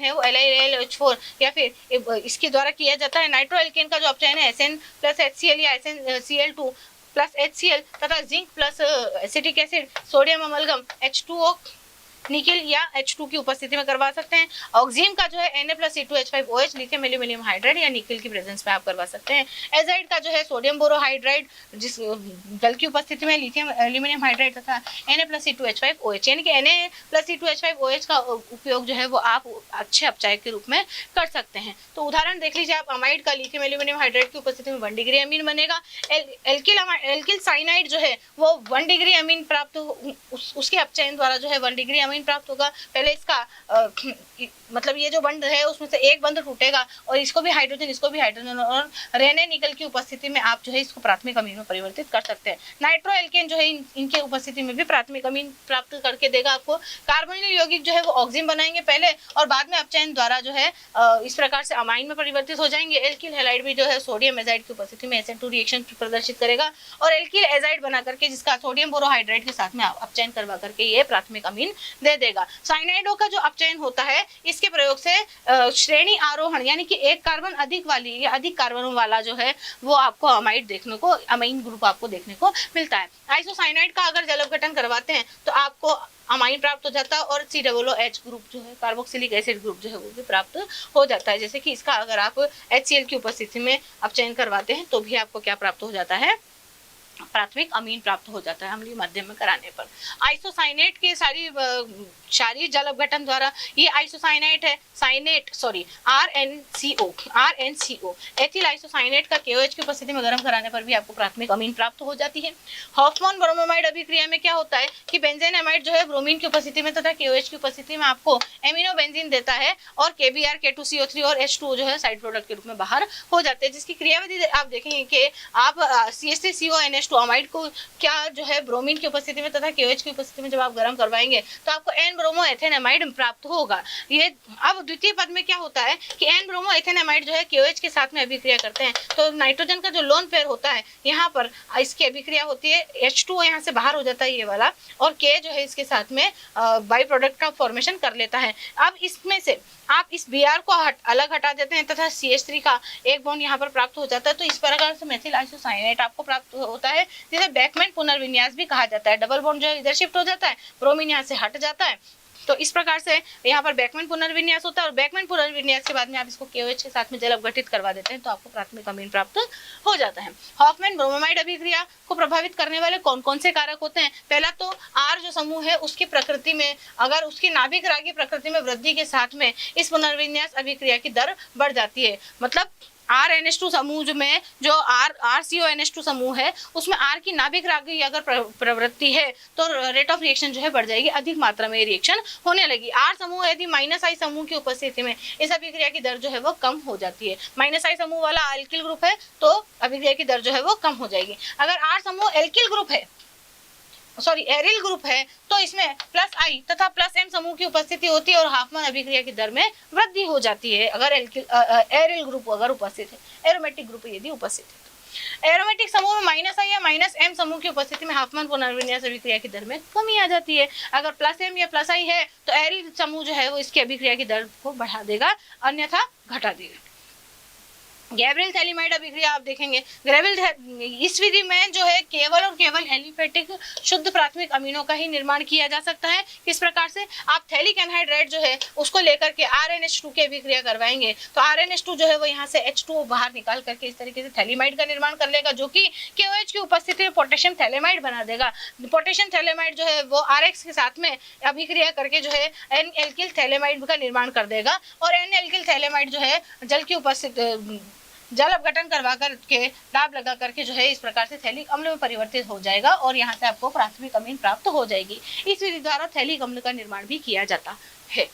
है वो LiLH4 या फिर इसके द्वारा किया जाता है। नाइट्रो एल्केन का जो अपचयन है SN+HCl या SnCl2 प्लस HCl तथा zinc plus acetic acid, sodium amalgam H2O, nickel या H2 की उपस्थिति में करवा सकते हैं। ऑक्सीन का जो है Na+C2H5OH, लिथियम एल्यूमिनियम हाइड्राइड या निकेल की प्रेजेंस में आप करवा सकते हैं। एजाइड का जो है सोडियम बोरोहाइड्राइड जिस जल की उपस्थिति में लिथियम एल्यूमिनियम हाइड्राइड तथा Na+C2H5OH, यानी कि Na+C2H5OH का उपयोग जो है वो आप अच्छे अपचायक के रूप में कर सकते हैं। तो उदाहरण देख लीजिए आप, अमाइड का लिथियम एल्यूमिनियम हाइड्राइड की उपस्थिति में 1 डिग्री अमीन बनेगा। एल्किल साइनाइड जो है वो 1 डिग्री अमीन प्राप्त उसके अपचयन द्वारा जो है 1 डिग्री अमीन प्राप्त होगा। पहले इसका मतलब ये जो बंध है उसमें से एक बंध टूटेगा और इसको भी हाइड्रोजन और रेने निकल की उपस्थिति में आप जो है इसको प्राथमिक अमीन में परिवर्तित कर सकते हैं। नाइट्रो एल्केन जो है इनके उपस्थिति में भी प्राथमिक अमीन प्राप्त करके देगा आपको। कार्बोनिल यौगिक जो है वो ऑक्सीन बनाएंगे पहले और बाद में अपचयन द्वारा जो है इस प्रकार से अमाइन में परिवर्तित हो जाएंगे। एल्किल हैलाइड भी जो है सोडियम एजाइड की उपस्थिति में SN2 रिएक्शन प्रदर्शित करेगा और एल्किल एजाइड बना करके जिसका सोडियम बोरोहाइड्राइड के साथ में अपचयन करवा करके ये प्राथमिक अमीन दे देगा। साइनाइडों का जो अपचयन होता है इसके प्रयोग से श्रेणी आरोहण, यानी कि एक कार्बन अधिक वाली या अधिक कार्बनों वाला जो है वो आपको अमाइड देखने को, अमाइन ग्रुप आपको देखने को मिलता है। आइसोसाइनाइड का अगर जल अपघटन करवाते हैं तो आपको अमाइन प्राप्त हो जाता है और COOH ग्रुप जो है कार्बोक्सिलिक एसिड ग्रुप जो है वो भी प्राप्त हो जाता है। जैसे कि इसका अगर आप HCl की उपस्थिति में अपचयन करवाते हैं तो भी आपको क्या प्राप्त हो जाता है, प्राथमिक अमीन प्राप्त हो जाता है अम्लीय माध्यम में कराने पर। आइसोसाइनेट के सारी जल अपघटन द्वारा ये आइसोसाइनेट है, RNCO एथिल आइसोसाइनेट का KOH की उपस्थिति में गर्म कराने पर भी आपको प्राथमिक अमीन प्राप्त हो जाती है। हॉफमैन ब्रोमोमाइड अभिक्रिया में क्या होता है कि बेंजीन एमाइड जो है ब्रोमीन की उपस्थिति में तथा KOH की उपस्थिति में आपको एमिनो बेंजीन देता है और KBr K2CO3 और H2O जो है साइड प्रोडक्ट के रूप में बाहर हो जाते हैं, जिसकी क्रियाविधि आप देखेंगे कि आप CH3CO NH2 NH2 अमाइड को क्या जो है ब्रोमीन की उपस्थिति में तथा KOH की उपस्थिति में जब आप गर्म करवाएंगे तो आपको N ब्रोमो एथेनामाइड प्राप्त होगा। ये अब द्वितीय पद में क्या होता है कि N ब्रोमो एथेनामाइड जो है KOH के साथ में अभिक्रिया करते हैं, तो नाइट्रोजन का जो लोन पेयर होता है यहाँ पर इसकी अभिक्रिया होती है, H2O यहाँ से बाहर हो जाता है ये वाला, और K जो है इसके साथ में बाई प्रोडक्ट का फॉर्मेशन कर लेता है। अब इसमें से आप इस Br को अलग हटा देते हैं तथा CH3 का एक बॉन्ड यहाँ पर प्राप्त हो जाता है, तो इस प्रकार से मेथिल आइसोसाइनेट आपको प्राप्त होता है, जिसे बैकमैन पुनर्विन्यास भी कहा जाता है। डबल बॉन्ड जो है इधर शिफ्ट हो जाता है, ब्रोमीन यहाँ से हट जाता है, तो इस प्रकार से यहाँ पर बैकमैन पुनर्विन्यास होता है, और बैकमैन पुनर्विन्यास के बाद में आप इसको KOH के साथ में जल अपघटित करवा देते हैं तो आपको प्राथमिक अमीन प्राप्त हो जाता है। हॉफमैन ब्रोमाइड अभिक्रिया को प्रभावित करने वाले कौन कौन से कारक होते हैं? पहला तो R जो समूह है उसकी प्रकृति में, अगर उसकी नाभिक रागी प्रकृति में वृद्धि के साथ में इस पुनर्विन्यास अभिक्रिया की दर बढ़ जाती है। मतलब RNH2 समूह में जो RCONH2 समूह है उसमें R की नाभिक रागी अगर प्रवृत्ति है तो रेट ऑफ रिएक्शन जो है बढ़ जाएगी, अधिक मात्रा में रिएक्शन होने लगी। R समूह यदि -I समूह की उपस्थिति में इस अभिक्रिया की दर जो है वो कम हो जाती है। -I समूह वाला अल्किल ग्रुप है तो अभिक्रिया की दर जो है वो कम हो जाएगी। अगर R समूह एल्किल ग्रुप है, एरिल ग्रुप है, तो इसमें +I तथा +M समूह की उपस्थिति होती है और हाफमैन अभिक्रिया की दर में वृद्धि हो जाती है अगर एरिल ग्रुप अगर उपस्थित है, एरोमेटिक ग्रुप यदि उपस्थित है। तो एरोमेटिक समूह में -I या -M समूह की उपस्थिति में हाफमैन पुनर्विन्यास अभिक्रिया की दर में कमी आ जाती है। अगर +M या +I है तो एरिल समूह जो है वो इसकी अभिक्रिया की दर को बढ़ा देगा, अन्यथा घटा देगा। गैब्रियल थैलीमाइड अभिक्रिया आप देखेंगे, इस विधि में जो है केवल और केवल एलिफेटिक शुद्ध प्राथमिक अमीनों का ही निर्माण किया जा सकता है। किस प्रकार से? आप थैलिक एनहाइड्राइड जो है उसको लेकर के RNH2 की अभिक्रिया करवाएंगे तो RNH2 जो है वो यहाँ से H2O बाहर निकाल करके इस तरीके से थैलीमाइड का निर्माण कर लेगा, जो कि KOH की उपस्थिति में पोटेशियम थैलेमाइड बना देगा। पोटेशियम थैलेमाइड जो है वो RX के साथ में अभिक्रिया करके जो है N एल्किल थैलेमाइड का निर्माण कर देगा, और N एल्किल थैलेमाइड जो है जल की उपस्थिति जल अपघटन करवा करके दाब लगा करके जो है इस प्रकार से थैलिक अम्ल में परिवर्तित हो जाएगा और यहाँ से आपको प्राथमिक अमीन प्राप्त हो जाएगी। इस विधि द्वारा थैलिक अम्ल का निर्माण भी किया जाता है।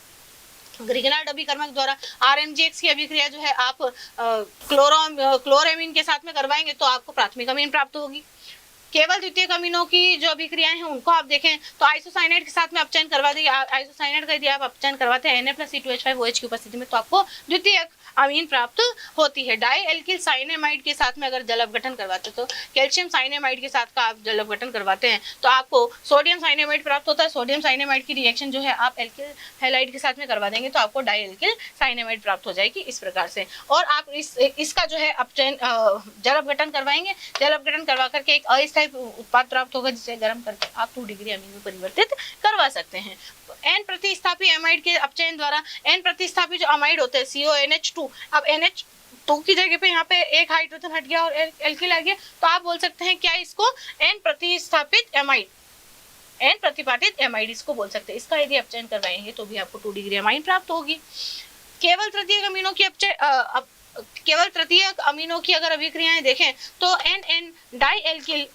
ग्रिगनार्ड अभिकर्मक द्वारा RMGX की अभिक्रिया जो है आप क्लोरामीन के साथ में करवाएंगे तो आपको प्राथमिक अमीन प्राप्त होगी। केवल द्वितीयक अमीनों की जो अभिक्रियाएं हैं उनको आप देखें तो आइसोसाइनेट के साथ में अपचयन करवा देंगे। आइसोसाइनेट का यदि आप अपचयन करवाते हैं Na+C2H5OH की उपस्थिति में तो आपको द्वितीयक अमीन प्राप्त होती है। डाई एल्किल साइनेमाइड के साथ में अगर जल अपघटन करवाते तो कैल्शियम साइनेमाइड के साथ का आप जल अपघटन करवाते हैं तो आपको सोडियम साइनेमाइड प्राप्त होता है। सोडियम साइनेमाइड की रिएक्शन जो है आप एल्किल हैलाइड के साथ में करवा देंगे तो आपको डाई एल्किल साइनेमाइड प्राप्त हो जाएगी इस प्रकार से। और आप इसका जो है अपचयन जल अपघटन करवाएंगे, जल अपघटन करवा करके एक अस्थायी उत्पाद प्राप्त होगा जिसे गर्म करके आप 2 डिग्री अमीन में परिवर्तित करवा सकते हैं। N प्रतिस्थापी एमाइड के अपचयन द्वारा N प्रतिस्थापी जो अमाइड होते हैं CONH2, अब NH2 की जगह पे यहाँ पे एक हाइड्रोजन हट गया और एल्किल आ गया तो आप बोल सकते हैं क्या इसको N प्रतिस्थापित एमाइड, N प्रतिपादित एमाइड इसको बोल सकते हैं। इसका यदि अपचयन करवाएंगे तो भी आपको 2 डिग्री अमाइन प्राप्त होगी। केवल तृतीयक अमीनों की केवल तृतीयक अमीनों की अगर अभिक्रियाएं देखें तो NN डाई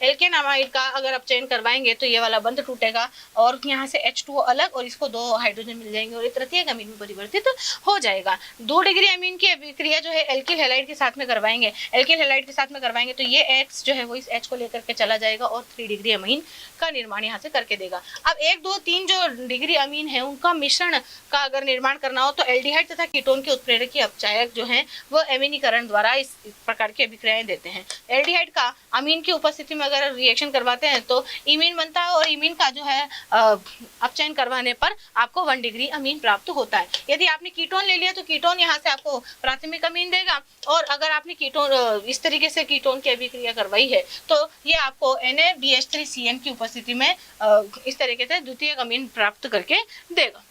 एल्केन अमाइड का अगर अपचयन करवाएंगे तो ये वाला बंध टूटेगा और यहाँ से H2O अलग और इसको 2 हाइड्रोजन मिल जाएंगे और ये तृतीयक अमीन में परिवर्तित हो जाएगा। 2 डिग्री अमीन की अभिक्रिया जो है एल्किल हैलाइड के साथ में करवाएंगे, एल्किल हैलाइड के साथ में करवाएंगे तो ये X जो है वो इस H को लेकर के चला जाएगा और 3 डिग्री अमीन का निर्माण यहाँ से करके देगा। अब 1, 2, 3 जो डिग्री अमीन है उनका मिश्रण का अगर निर्माण करना हो तो एल्डिहाइड तथा कीटोन के उत्प्रेरक की अपचायक जो है वो एमिनीकरण द्वारा इस प्रकार की अभिक्रियाएं देते हैं। एल्डिहाइड का अमीन की उपस्थिति में अगर रिएक्शन करवाते हैं तो इमीन बनता है और इमीन का जो है अपचयन करवाने पर आपको 1 डिग्री अमीन प्राप्त होता है। यदि आपने कीटोन ले लिया तो कीटोन यहाँ से आपको प्राथमिक अमीन देगा और अगर आपने कीटोन इस तरीके से कीटोन की अभिक्रिया करवाई है तो ये आपको NaBH3CN की उपस्थिति में इस तरीके से द्वितीयक अमीन प्राप्त करके देगा।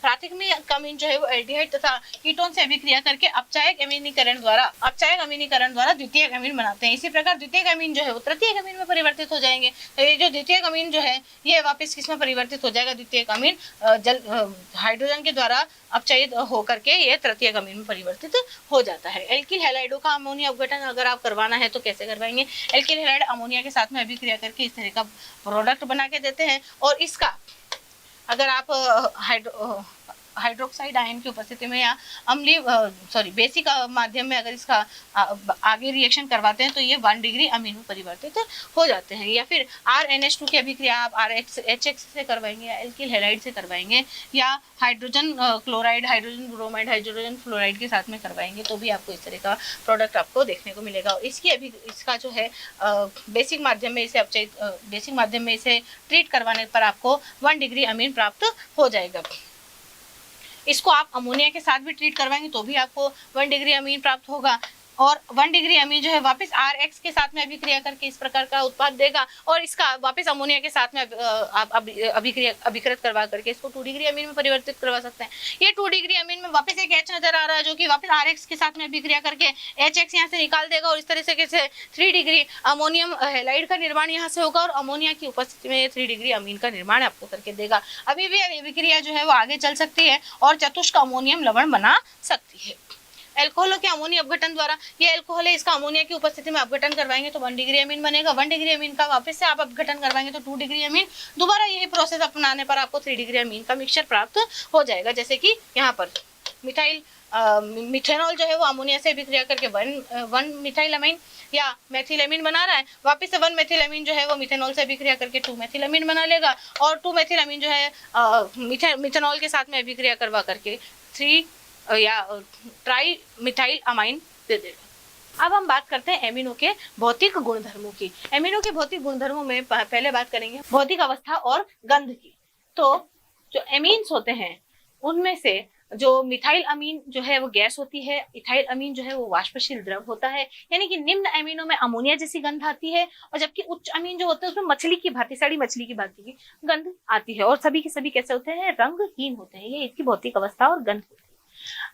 प्राथमिक अमीन जो है वो एल्डिहाइड तथा कीटोन से अभिक्रिया करके अपचायक अमीनीकरण द्वारा द्वितीयक अमीन बनाते हैं। इसी प्रकार द्वितीयक अमीन जो है वो तृतीयक अमीन में परिवर्तित हो जाएंगे। तो ये जो द्वितीयक अमीन जो है ये वापस किसमें परिवर्तित हो जाएगा? द्वितीयक अमीन हाइड्रोजन के द्वारा अपचयित होकर के ये तृतीयक अमीन में परिवर्तित हो जाता है। एल्किल हैलाइडों का अमोनिया अपघटन अगर आप करवाना है तो कैसे करवाएंगे? एल्किल हैलाइड अमोनिया के साथ में अभिक्रिया करके इस तरह का प्रोडक्ट बना के देते हैं और इसका अगर आप हाइड्रोक्साइड आयन की उपस्थिति में या अम्लीय बेसिक माध्यम में अगर इसका आगे रिएक्शन करवाते हैं तो ये 1 डिग्री अमीन में परिवर्तित हो जाते हैं। या फिर RNH2 की अभिक्रिया आप RHX से करवाएंगे या एल्किल हैलाइड से करवाएंगे या hydrogen chloride, hydrogen bromide, hydrogen fluoride के साथ में करवाएंगे तो भी आपको इस तरह का प्रोडक्ट आपको देखने को मिलेगा। और इसका जो है बेसिक माध्यम में इसे ट्रीट करवाने पर आपको 1 डिग्री अमीन प्राप्त हो जाएगा। इसको आप अमोनिया के साथ भी ट्रीट करवाएंगे तो भी आपको 1 डिग्री अमीन प्राप्त होगा। और 1 डिग्री अमीन जो है वापस RX के साथ में अभिक्रिया करके इस प्रकार का उत्पाद देगा और इसका वापस अमोनिया के साथ में आप अभिकृत करवा करके इसको 2 डिग्री अमीन में परिवर्तित करवा सकते हैं। ये 2 डिग्री अमीन में वापस एक H नजर आ रहा है जो कि वापस RX के साथ में अभिक्रिया करके HX यहाँ से निकाल देगा और इस तरह से कैसे 3 डिग्री अमोनियम हैलाइड का निर्माण यहाँ से होगा और अमोनिया की उपस्थिति में 3 डिग्री अमीन का निर्माण आपको करके देगा। अभी भी अभिक्रिया जो है वो आगे चल सकती है और चतुष्क अमोनियम लवण बना सकती है। एल्कोहल के अमोनिया अपघटन द्वारा, ये एल्कोहल है इसका अमोनिया की उपस्थिति में अपघटन करवाएंगे तो 1 डिग्री अमीन बनेगा। 1 डिग्री अमीन का वापस से आप अपघटन करवाएंगे तो 2 डिग्री अमीन। दोबारा यही प्रोसेस अपनाने पर आपको 3 डिग्री अमीन का मिक्सचर प्राप्त हो जाएगा। जैसे कि यहाँ पर मिथेनॉल जो है वो अमोनिया से अभिक्रिया करके 1 मिथाइल अमीन या मेथिल अमीन बना रहा है, वापस से 1 मेथिल अमीन जो है वो मिथेनॉल से अभिक्रिया करके 2 मेथिल अमीन बना लेगा और 2 मेथिल अमीन जो है मिथेनॉल के साथ में अभिक्रिया करवा करके 3 या ट्राई मिथाइल अमाइन दे देगा। अब हम बात करते हैं एमिनो के भौतिक गुणधर्मों की। एमिनो के भौतिक गुणधर्मों में पहले बात करेंगे भौतिक अवस्था और गंध की। तो जो एमीन्स होते हैं उनमें से जो मिथाइल अमीन जो है वो गैस होती है, इथाइल अमीन जो है वो वाष्पशील द्रव होता है, यानी कि निम्न एमिनो में अमोनिया जैसी गंध आती है और जबकि उच्च अमीन जो होते हैं उसमें मछली की भांति, सड़ी मछली की भांति की गंध आती है और सभी के सभी कैसे होते हैं, रंगहीन होते हैं। ये इसकी भौतिक अवस्था और गंध होती है।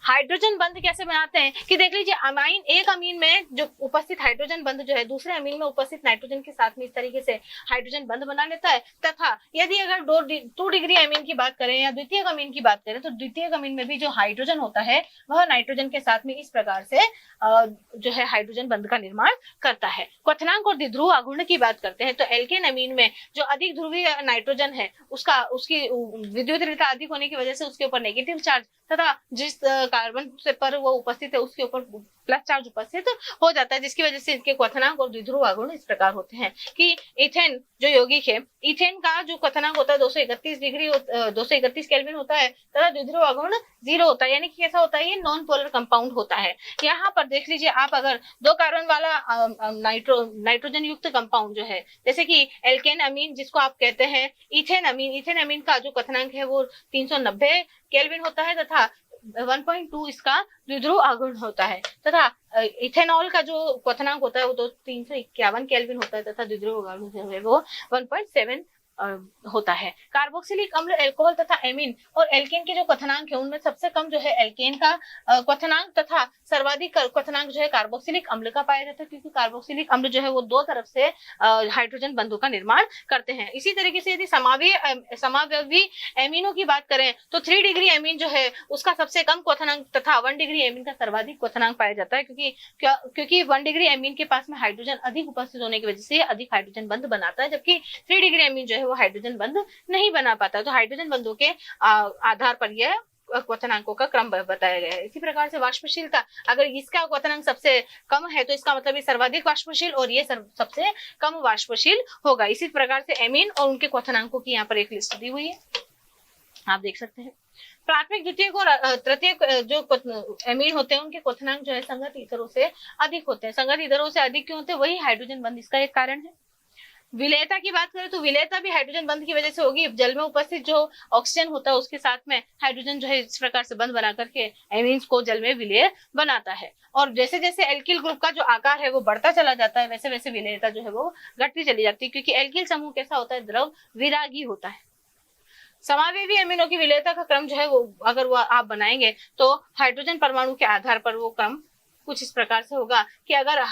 हाइड्रोजन बंध कैसे बनाते हैं कि देख लीजिए, अमाइन एक अमीन में जो उपस्थित हाइड्रोजन बंध जो है दूसरे अमीन में उपस्थित नाइट्रोजन के साथ में इस तरीके से हाइड्रोजन बंध बना लेता है। तथा यदि अगर 2 डिग्री अमीन की बात करें या द्वितीयक अमीन की बात करें तो द्वितीयक अमीन में भी जो हाइड्रोजन होता है वह नाइट्रोजन के साथ में इस प्रकार से जो है हाइड्रोजन बंध का निर्माण करता है। क्वथनांक और द्विध्रुव आघूर्ण की बात करते हैं तो एल्केन अमीन में जो अधिक ध्रुवीय नाइट्रोजन है उसकी विद्युत ऋणता अधिक होने की वजह से उसके ऊपर नेगेटिव चार्ज तथा जिस कार्बन से पर वो उपस्थित है उसके ऊपर प्लस चार्ज उपस्थित हो जाता है, जिसकी वजह से इनके क्वथनांक और द्विध्रुव आघूर्ण इस प्रकार होते हैं कि इथेन जो यौगिक है, इथेन का जो क्वथनांक होता है 231 केल्विन होता है तथा द्विध्रुव आघूर्ण 0 होता है, यानी कि कैसा होता है, ये नॉन पोलर कंपाउंड होता है। यहाँ पर देख लीजिए आप, अगर 2 कार्बन वाला नाइट्रोजन युक्त कंपाउंड जो है जैसे कि एल्केन अमीन जिसको आप कहते हैं इथेन अमीन का जो क्वथनांक है वो 390 केल्विन होता है तथा 1.2 इसका द्विध्रुव आघूर्ण होता है तथा इथेनॉल का जो क्वथनांक होता है वो 351 केल्विन होता है तथा द्विध्रुव आघूर्ण जो है वो 1.7 होता है। कार्बोक्सिलिक अम्ल, एल्कोहल तथा एमीन और एल्केन के जो क्वथनांक है उनमें सबसे कम जो है एल्केन का क्वथनांक तथा सर्वाधिक क्वथनांक जो है कार्बोक्सिलिक अम्ल का पाया जाता है, क्योंकि कार्बोक्सिलिक अम्ल जो है वो 2 तरफ से हाइड्रोजन बंधों का निर्माण करते हैं। इसी तरीके से यदि समावयवी एमीनों की बात करें तो 3 डिग्री एमीन जो है उसका सबसे कम क्वथनांक तथा 1 डिग्री एमीन का सर्वाधिक क्वथनांक पाया जाता है, क्योंकि 1 डिग्री एमीन के पास में हाइड्रोजन अधिक उपस्थित होने की वजह से अधिक हाइड्रोजन बंध बनाता है, जबकि 3 डिग्री एमीन जो है वो हाइड्रोजन बंध नहीं बना पाता। तो हाइड्रोजन बंधों के आधार पर यह क्वथनांकों का क्रम बताया गया है। इसी प्रकार से वाष्पशीलता, अगर इसका क्वथनांक सबसे कम है तो इसका मतलब ये सर्वाधिक वाष्पशील और ये सबसे कम वाष्पशील होगा। इसी प्रकार से एमीन और उनके क्वथनांकों की यहाँ पर एक लिस्ट दी हुई है, आप देख सकते हैं। प्राथमिक, द्वितीयक और तृतीयक जो एमीन होते हैं उनके क्वथनांक जो है संगत ईथरों से अधिक होते हैं। संगत ईथरों से अधिक क्यों होते हैं, वही हाइड्रोजन बंध इसका एक कारण है। विलेयता की बात करें तो विलेयता भी हाइड्रोजन बंध की वजह से होगी। जल में उपस्थित जो ऑक्सीजन होता है उसके साथ में हाइड्रोजन जो है इस प्रकार से बंध बना करके एमीन्स को जल में विलेय बनाता है। और जैसे जैसे एल्किल ग्रुप का जो आकार है वो बढ़ता चला जाता है वैसे वैसे विलेयता जो है वो घटती चली जाती है, क्योंकि एल्किल समूह कैसा होता है, द्रव विरागी होता है। समावयवी एमिनो की विलेयता का क्रम जो है वो अगर वो आप बनाएंगे तो हाइड्रोजन परमाणु के आधार पर वो क्रम कुछ इस प्रकार से होगा कि अगर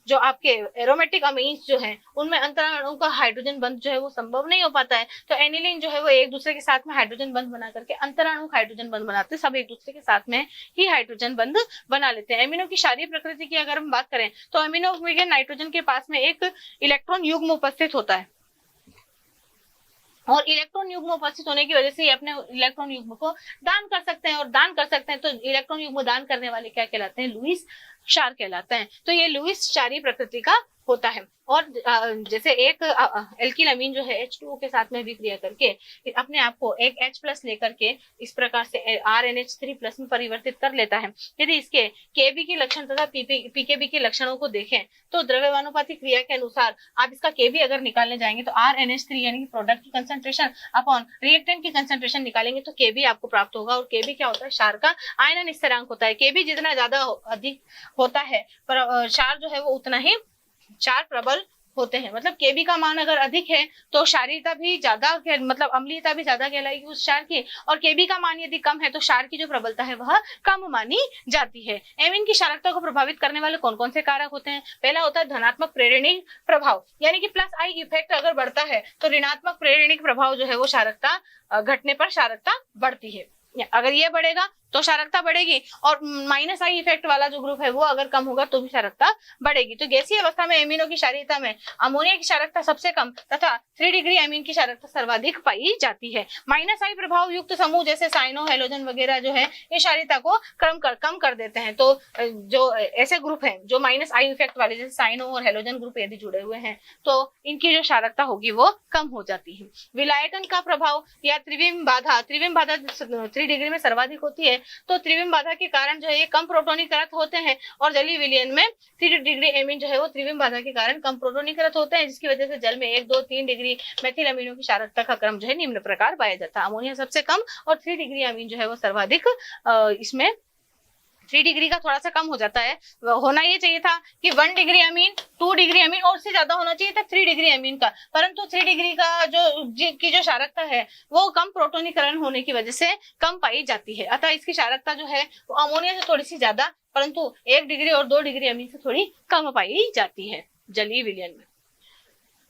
जो आपके एरोमेटिक अमीन्स जो हैं उनमें अंतराणु का हाइड्रोजन बंध जो है वो संभव नहीं हो पाता है, तो एनिलीन जो है वो एक दूसरे के साथ में हाइड्रोजन बंध बना करके अंतराणु हाइड्रोजन बंध बनाते हैं। सब एक दूसरे के साथ में ही हाइड्रोजन बंध बना लेते हैं। एमिनो की शारीरिक प्रकृति की अगर हम बात करें तो अमीनो में नाइट्रोजन के पास में एक इलेक्ट्रॉन युग्म उपस्थित होता है। और इलेक्ट्रॉन युग्म उपस्थित होने की वजह से ये अपने इलेक्ट्रॉन युग्म को दान कर सकते हैं, और दान कर सकते हैं तो इलेक्ट्रॉन युग्म दान करने वाले क्या कहलाते हैं, लुईस क्षार कहलाते हैं। तो ये लुईस क्षारीय प्रकृति का होता है। और जैसे एक एल्किल अमीन जो है H2O के साथ में अभिक्रिया करके अपने आप को एक H+ लेकर के इस प्रकार से RNH3+ में परिवर्तित कर लेता है। यदि इसके Kb के लक्षण तथा पीकेबी के लक्षणों को देखें तो द्रव्यमानुपाती क्रिया के अनुसार आप इसका Kb अगर निकालने जाएंगे तो RNH3 यानी कि प्रोडक्ट की कंसंट्रेशन अपॉन रिएक्टेंट की कंसंट्रेशन निकालेंगे तो Kb आपको प्राप्त होगा। और Kb क्या होता है, क्षार का आयनन स्थिरांक होता है। Kb जितना ज्यादा अधिक होता है पर क्षार जो है वो उतना ही क्षार प्रबल होते हैं। मतलब Kb का मान अगर अधिक है तो क्षारीयता भी ज्यादा, मतलब अम्लीयता भी ज्यादा कहलाएगी उस क्षार की, और Kb का मान यदि कम है तो क्षार की जो प्रबलता है वह कम मानी जाती है। एमीन की क्षारकता को प्रभावित करने वाले कौन कौन से कारक होते हैं? पहला होता है धनात्मक प्रेरणिक प्रभाव, यानी कि +I इफेक्ट अगर बढ़ता है तो ऋणात्मक प्रेरणिक प्रभाव जो है वो क्षारकता घटने पर क्षारकता बढ़ती है। अगर ये बढ़ेगा तो क्षारकता बढ़ेगी, और -I इफेक्ट वाला जो ग्रुप है वो अगर कम होगा तो भी क्षारकता बढ़ेगी। तो गैसीय अवस्था में एमिनो की क्षारीयता में अमोनिया की क्षारकता सबसे कम तथा 3 डिग्री एमीन की क्षारकता सर्वाधिक पाई जाती है। -I प्रभाव युक्त समूह जैसे साइनो हेलोजन वगैरह जो है ये क्षारीयता को कम कर देते हैं। तो जो ऐसे ग्रुप हैं जो -I इफेक्ट वाले जैसे साइनो और हेलोजन ग्रुप यदि जुड़े हुए हैं तो इनकी जो क्षारकता होगी वो कम हो जाती है। विलायकन का प्रभाव या त्रिविम बाधा 3 डिग्री में सर्वाधिक होती है। तो त्रिविम बाधा के कारण जो है ये कम प्रोटोनीकृत होते हैं, और जलीय विलयन में 3 डिग्री एमीन जो है वो त्रिविम बाधा के कारण कम प्रोटोनीकृत होते हैं, जिसकी वजह से जल में 1, 2, 3 डिग्री मेथिल अमीनों की क्षारकता का क्रम जो है निम्न प्रकार पाया जाता है। अमोनिया सबसे कम और 3 डिग्री अमीन जो है वो सर्वाधिक। इसमें 3 डिग्री का थोड़ा सा कम हो जाता है, होना ये चाहिए था कि 1 डिग्री अमीन, 2 डिग्री अमीन और से ज्यादा होना चाहिए था 3 डिग्री अमीन का, परंतु 3 डिग्री का जो क्षारकता है वो कम प्रोटोनीकरण होने की वजह से कम पाई जाती है। अतः इसकी क्षारकता जो है वो अमोनिया से थोड़ी सी ज्यादा, परंतु 1 डिग्री और 2 डिग्री अमीन से थोड़ी कम पाई जाती है जलीय विलयन में।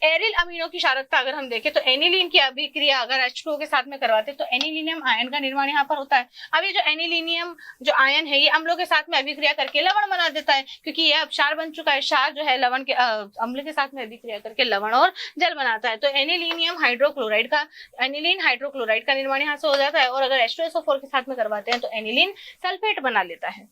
एरिल अमीनों की क्षारकता अगर हम देखें तो एनिलीन की अभिक्रिया अगर H2O के साथ में करवाते हैं तो एनिलीनियम आयन का निर्माण यहाँ पर होता है। अब ये जो एनिलीनियम जो आयन है ये अम्लों के साथ में अभिक्रिया करके लवण बना देता है, क्योंकि ये अब क्षार बन चुका है। क्षार जो है लवण के अम्ल के साथ में अभिक्रिया करके लवण और जल बनाता है। तो एनिलीनियम हाइड्रोक्लोराइड का एनिलीन हाइड्रोक्लोराइड का निर्माण यहाँ से हो जाता है, और अगर H2SO4 के साथ में करवाते हैं तो एनिलीन सल्फेट बना लेता है।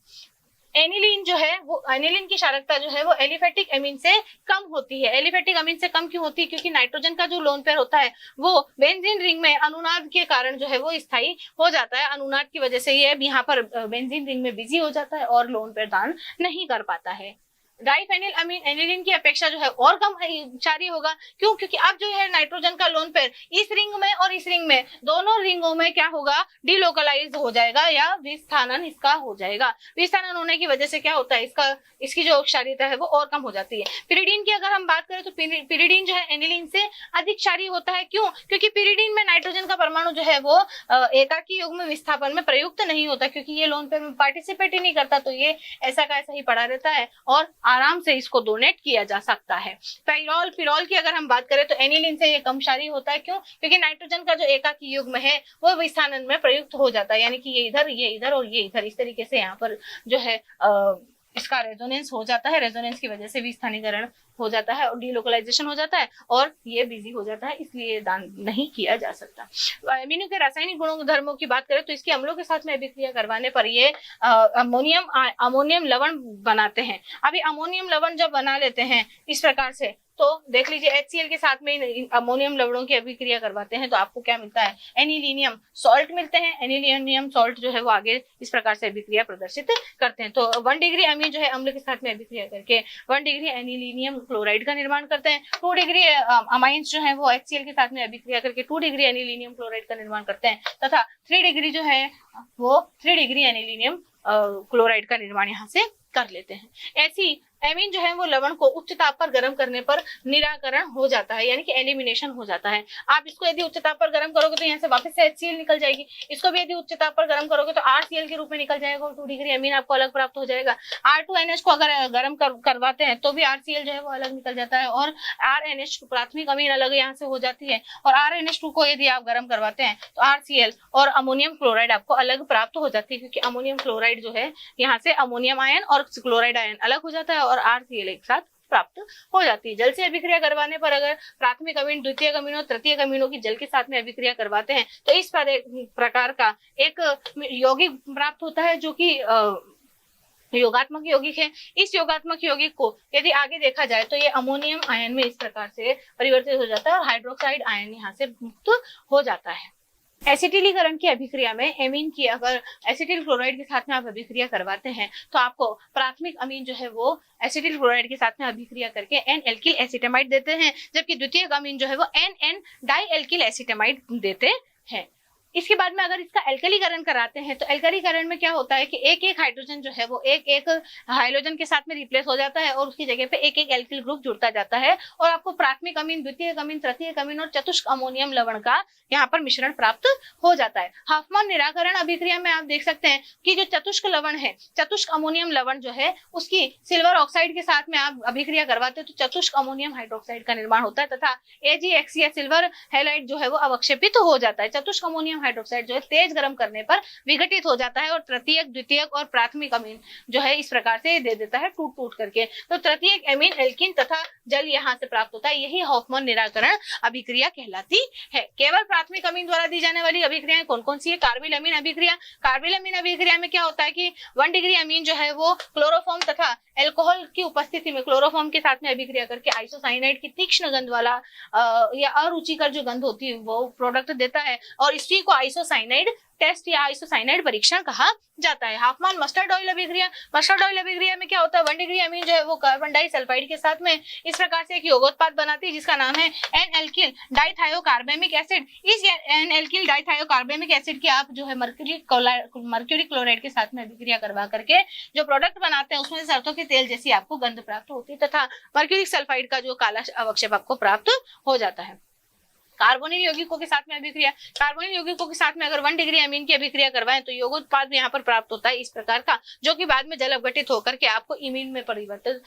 एनिलीन जो है वो एनिलीन की क्षारकता जो है वो एलिफेटिक एमीन से कम होती है। एलिफेटिक अमीन से कम क्यों होती है? क्योंकि नाइट्रोजन का जो लोन पेयर होता है वो बेंजीन रिंग में अनुनाद के कारण जो है वो स्थायी हो जाता है। अनुनाद की वजह से ये यहाँ पर बेंजीन रिंग में बिजी हो जाता है और लोन पेयर दान नहीं कर पाता है। डाइफेनिल अमीन एनिलीन की अपेक्षा जो है और कम क्षारीय होगा। क्यों? क्योंकि अब जो है नाइट्रोजन का लोन पेयर इस रिंग में और इस रिंग में दोनों रिंगों में क्या होगा, डिलोकलाइज हो जाएगा या विस्थानन इसका हो जाएगा। विस्थानन होने की वजह से क्या होता है, इसकी जो क्षारीयता है वो और कम हो जाती है। पिरिडीन की अगर हम बात करें तो पिरिडीन जो है एनिलीन से अधिक क्षारीय होता है। क्यों? क्योंकि पिरिडीन में नाइट्रोजन का परमाणु जो है वो एकाकी युग्म विस्थापन में प्रयुक्त नहीं होता, क्योंकि ये लोन पेयर में पार्टिसिपेट ही नहीं करता, तो ये ऐसा का ऐसा ही पड़ा रहता है और आराम से इसको डोनेट किया जा सकता है। पिरॉल की अगर हम बात करें तो एनिलीन से ये कम क्षारीय होता है। क्यों? क्योंकि नाइट्रोजन का जो एकाकी युग्म है वो विस्थानन में प्रयुक्त हो जाता है, यानी कि ये इधर और ये इधर, इस तरीके से यहाँ पर जो है इसका रेजोनेंस हो जाता है। रेजोनेंस की वजह से विस्थानीकरण हो जाता है और डीलोकलाइजेशन हो जाता है और ये बिजी हो जाता है, इसलिए दान नहीं किया जा सकता। अमीनो के रासायनिक गुणों धर्मों की बात करें तो इसके अम्लों के साथ में अभिक्रिया करवाने पर ये अमोनियम लवण बनाते हैं। अभी अमोनियम लवण जब बना लेते हैं इस प्रकार से तो देख लीजिए HCl के साथ में अमोनियम लवणों की अभिक्रिया करवाते हैं तो आपको क्या मिलता है, एनिलीनियम सॉल्ट मिलते हैं। एनिलीनियम सॉल्ट जो है वो आगे इस प्रकार से अभिक्रिया प्रदर्शित करते हैं। तो 1 डिग्री अमीन जो है अम्ल के साथ में अभिक्रिया करके 1 डिग्री एनिलीनियम क्लोराइड का निर्माण करते हैं। 2 डिग्री अमाइंस जो है वो HCl के साथ में अभिक्रिया करके 2 डिग्री एनिलीनियम क्लोराइड का निर्माण करते हैं तथा 3 डिग्री जो है वो 3 डिग्री एनिलीनियम क्लोराइड का निर्माण यहाँ से कर लेते हैं। ऐसी एमीन जो है वो लवण को उच्च ताप पर गर्म करने पर निराकरण हो जाता है, यानी कि एलिमिनेशन हो जाता है। आप इसको यदि उच्च ताप पर गर्म करोगे तो यहाँ से वापस से HCl निकल जाएगी। इसको भी यदि उच्च ताप पर गर्म करोगे तो RCl के रूप में निकल जाएगा और 2 डिग्री एमीन आपको अलग प्राप्त हो जाएगा। R2NH को अगर गर्म करवाते हैं तो भी RCl जो है वो अलग निकल जाता है और RNH प्राथमिक अमीन अलग यहाँ से हो जाती है और RNH2 को यदि आप गर्म करवाते हैं तो RCl और अमोनियम क्लोराइड आपको अलग प्राप्त हो जाती है, क्योंकि अमोनियम क्लोराइड जो है यहाँ से अमोनियम आयन और क्लोराइड आयन अलग हो जाता है और RCl एक साथ प्राप्त हो जाती है। जल से अभिक्रिया करवाने पर अगर प्राथमिक अमीन, द्वितीयक अमीन और तृतीयक अमीनों की जल के साथ में अभिक्रिया करवाते हैं तो इस प्रकार का एक यौगिक प्राप्त होता है जो कि योगात्मक यौगिक है। इस योगात्मक यौगिक को यदि आगे देखा जाए तो ये अमोनियम आयन में इस प्रकार से परिवर्तित हो जाता है और हाइड्रोक्साइड आयन यहाँ से मुक्त हो जाता है। एसिटिलीकरण की अभिक्रिया में एमीन की अगर एसिटिल क्लोराइड के साथ में आप अभिक्रिया करवाते हैं तो आपको प्राथमिक अमीन जो है वो एसिटिल क्लोराइड के साथ में अभिक्रिया करके एन एल्किल एसिटामाइड देते हैं, जबकि द्वितीयक अमीन जो है वो N N di alkyl acetamide देते हैं। इसके बाद में अगर इसका एल्कलीकरण कराते हैं तो एल्कलीकरण में क्या होता है कि एक एक हाइड्रोजन जो है वो एक एक हाइड्रोजन के साथ में रिप्लेस हो जाता है और उसकी जगह पे एक एक एल्किल ग्रुप जुड़ता जाता है और आपको प्राथमिक अमीन, द्वितीयक अमीन, तृतीयक अमीन और चतुष्क अमोनियम लवण का यहाँ पर मिश्रण प्राप्त हो जाता है। हाफमैन निराकरण अभिक्रिया में आप देख सकते हैं कि जो चतुष्क लवण है, चतुष्क अमोनियम लवण जो है उसकी सिल्वर ऑक्साइड के साथ में आप अभिक्रिया करवाते हैं तो चतुष्क अमोनियम हाइड्रोक्साइड का निर्माण होता है तथा AgX या सिल्वर हैलाइड जो है वो अवक्षेपित हो जाता है। चतुष्क अमोनियम हाइड्रोक्साइड जो है तेज गर्म करने पर विघटित हो जाता है और तृतीयक, द्वितीयक और प्राथमिक अमीन जो है इस प्रकार से दे देता है टूट टूट करके। तो तृतीयक अमीन, एल्कीन तथा जल यहाँ से प्राप्त होता है। यही हाफमैन निराकरण अभिक्रिया कहलाती है। केवल प्राथमिक अमीन द्वारा दी जाने वाली अभिक्रियाएं कौन कौन सी है? कार्बिल अमीन अभिक्रिया। कार्बिल अमीन अभिक्रिया में क्या होता है कि 1 डिग्री अमीन जो है वो क्लोरोफॉर्म तथा एल्कोहल की उपस्थिति में क्लोरोफॉर्म के साथ में अभिक्रिया करके आइसोसाइनाइड की तीक्ष्ण गंध वाला या अरुचिकर जो गंध होती है वो प्रोडक्ट देता है और इसी को आइसोसाइनाइड टेस्ट या आइसोसाइनाइड परीक्षण कहा जाता है। हाफमैन मस्टर्ड ऑयल अभिक्रिया। मस्टर्ड ऑयल अभिक्रिया में क्या होता है? 1 डिग्री अमीन जो है वो कार्बन डाइसल्फाइड के साथ में इस प्रकार से एक यौगोत्पाद बनाती है जिसका नाम है एन एल्किल डाइथायोकार्बेमिक एसिड। इस एन एल्किल डाइथायोकार्बेमिक एसिड की आप जो है मर्क्यूरी क्लोराइड के साथ में अभिक्रिया करवा करके जो प्रोडक्ट बनाते हैं उसमें से सरसों के तेल जैसी आपको गंध प्राप्त होती है तथा मर्क्यूरिक सल्फाइड का जो काला अवक्षेप आपको प्राप्त हो जाता है। कार्बोनिल यौगिकों के साथ में अभिक्रिया। कार्बोनिल यौगिकों के साथ में अगर 1 डिग्री अमीन की अभिक्रिया करवाएं तो यौगोत्पाद भी यहाँ पर प्राप्त होता है इस प्रकार का, जो कि बाद में जल अपघटित होकर के आपको इमीन में परिवर्तित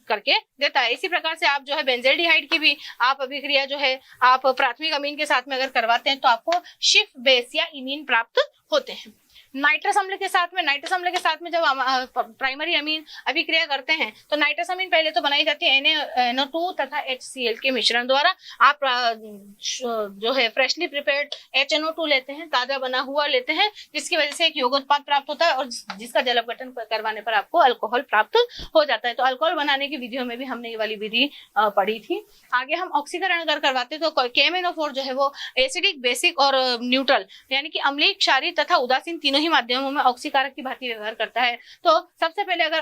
करके देता है। इसी प्रकार से आप जो है बेंजल्डिहाइड की भी आप अभिक्रिया जो है आप प्राथमिक अमीन के साथ में अगर करवाते हैं तो आपको शिफ बेस या इमीन प्राप्त होते हैं। नाइट्रस अम्ल के साथ में जब प्राइमरी अमीन अभिक्रिया करते हैं तो नाइट्रस अमीन पहले तो बनाई जाती है NaNO2 तथा HCl के मिश्रण द्वारा। आप जो है फ्रेशली प्रिपेयर्ड HNO2 लेते हैं, ताजा बना हुआ लेते हैं, जिसकी वजह से एक यौगोत्पाद प्राप्त होता है और जिसका जल अपघटन करवाने पर आपको अल्कोहल प्राप्त हो जाता है। तो अल्कोहल बनाने की विधियों में भी हमने ये वाली विधि पढ़ी थी। आगे हम ऑक्सीकरण अगर करवाते तो KMnO4 जो है वो एसिडिक, बेसिक और न्यूट्रल यानी कि अम्लीय, क्षारीय तथा उदासीन तीनों ही माध्यमों में ऑक्सीकारक की भांति व्यवहार करता है। तो सबसे पहले अगर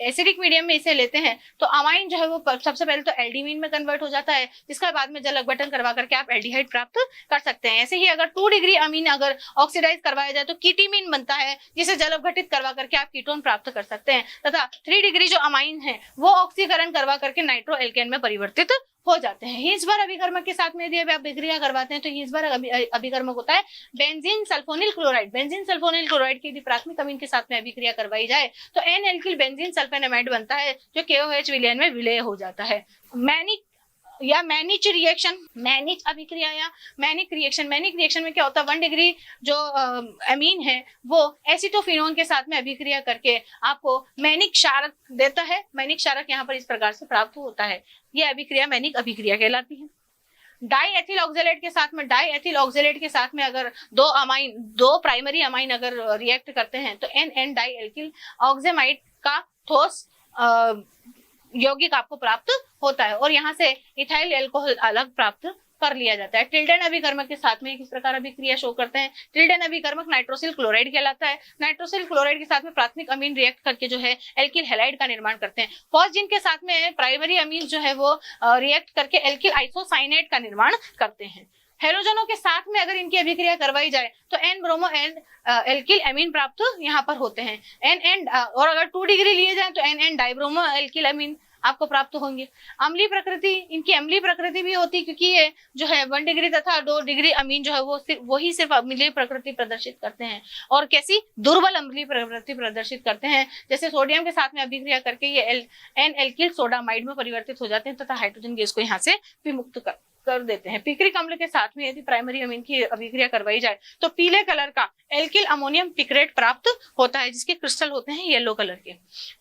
एसिडिक मीडियम में इसे लेते हैं तो अमाइन जो है वो सबसे पहले तो एल्डिमीन में कन्वर्ट हो जाता है, जिसका बाद में जल अपघटन करवा करके आप एल्डिहाइड प्राप्त कर सकते हैं। ऐसे ही अगर 2 डिग्री अमीन अगर ऑक्सीडाइज करवाया जाए तो कीटीमीन बनता है, जिसे जल अपघटित करवा करके आप कीटोन प्राप्त कर सकते हैं तथा 3 डिग्री जो अमाइन है वो ऑक्सीकरण करवा करके नाइट्रो एल्केन में परिवर्तित हो जाते हैं। हिंसबर्ग अभिकर्मक के साथ में यदि आप अभिक्रिया करवाते हैं तो हिंसबर्ग अभिकर्मक होता है benzene sulphonyl chloride. Benzene sulphonyl chloride की यदि प्राथमिक अमीन के साथ में अभिक्रिया करवाई जाए तो एन एल्किल बेंजीन सल्फेनामाइड बनता है जो KOH विलयन में विलय हो जाता है। मैनिक या मैनिच रिएक्शन, मैनिच अभिक्रिया या मैनिक रिएक्शन। मैनिक रिएक्शन में क्या होता है? 1 डिग्री जो अमीन है वो एसिटोफिनोन के साथ में अभिक्रिया करके आपको मैनिक क्षारक देता है। मैनिक क्षारक यहाँ पर इस प्रकार से प्राप्त होता है। यह अभिक्रिया मैनिक अभिक्रिया कहलाती है। डाईएथिल ऑक्जेलेट के साथ में अगर दो प्राइमरी अमाइन अगर रिएक्ट करते हैं तो एन डाई एल्किल ऑक्जेमाइड का ठोस यौगिक आपको प्राप्त होता है और यहाँ से इथाइल एल्कोहल अलग प्राप्त कर लिया जाता है। टिल्डेन अभिकर्मक के साथ में किस प्रकार अभिक्रिया शो करते हैं? टिल्डेन अभिकर्मक नाइट्रोसिल क्लोराइड कहलाता है। नाइट्रोसिल क्लोराइड के साथ में प्राथमिक अमीन रिएक्ट करके जो है एल्किल हैलाइड का निर्माण करते हैं। फॉस्जीन के साथ में प्राइमरी अमीन जो है वो रिएक्ट करके एल्किल आइसोसाइनेट का निर्माण करते हैं। हेलोजनों के साथ में अगर इनकी अभिक्रिया करवाई जाए तो एन ब्रोमो एन एल्किल अमीन प्राप्त यहाँ पर होते हैं। एन और अगर 2 डिग्री लिए जाए तो एन डाइब्रोमो एल्किल अमीन आपको प्राप्त होंगे। अम्लीय प्रकृति, इनकी अम्लीय प्रकृति भी होती है क्योंकि ये जो है 1 डिग्री तथा 2 डिग्री अमीन जो है वो सिर्फ अम्लीय प्रकृति प्रदर्शित करते हैं और कैसी दुर्बल अम्लीय प्रकृति प्रदर्शित करते हैं। जैसे सोडियम के साथ में अभिक्रिया करके ये एन एल्किल सोडामाइड में परिवर्तित हो जाते हैं तथा हाइड्रोजन गैस को यहाँ से विमुक्त कर कर देते हैं। पिक्रिक अम्ल के साथ में यदि प्राइमरी अमीन की अभिक्रिया करवाई जाए तो पीले कलर का एल्किल अमोनियम पिक्रेट प्राप्त होता है, जिसके क्रिस्टल होते हैं येलो कलर के।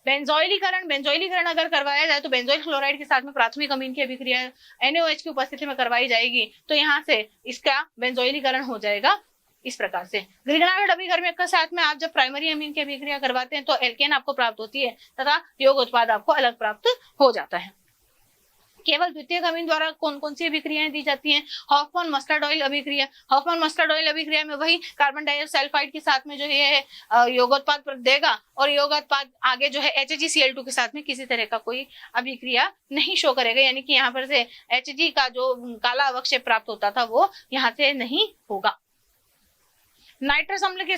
बेंजोइलीकरण अगर करवाया जाए तो बेंजोइल क्लोराइड के साथ में प्राथमिक अमीन की अभिक्रिया NaOH की उपस्थिति में करवाई जाएगी, तो यहाँ से इसका बेंजोइलीकरण हो जाएगा इस प्रकार से। ग्रिगनार्ड अभिकर्मक के साथ में आप जब प्राइमरी अमीन की अभिक्रिया करवाते हैं तो एल्केन आपको प्राप्त होती है तथा यौग उत्पाद आपको अलग प्राप्त हो जाता है। केवल द्वितीयक अमीन द्वारा कौन कौन सी अभिक्रियाएं दी जाती हैं? हॉफमैन मस्टर्ड ऑयल अभिक्रिया। हॉफमैन मस्टर्ड ऑयल अभिक्रिया में वही कार्बन डाइऑक्साइड के साथ में जो है यौगोत्पाद देगा और यौगोत्पाद आगे जो है HgCl2 के साथ में किसी तरह का कोई अभिक्रिया नहीं शो करेगा, यानी कि यहाँ पर से Hg का जो काला अवक्षेप प्राप्त होता था वो यहाँ से नहीं होगा। नाइट्रस अम्ल के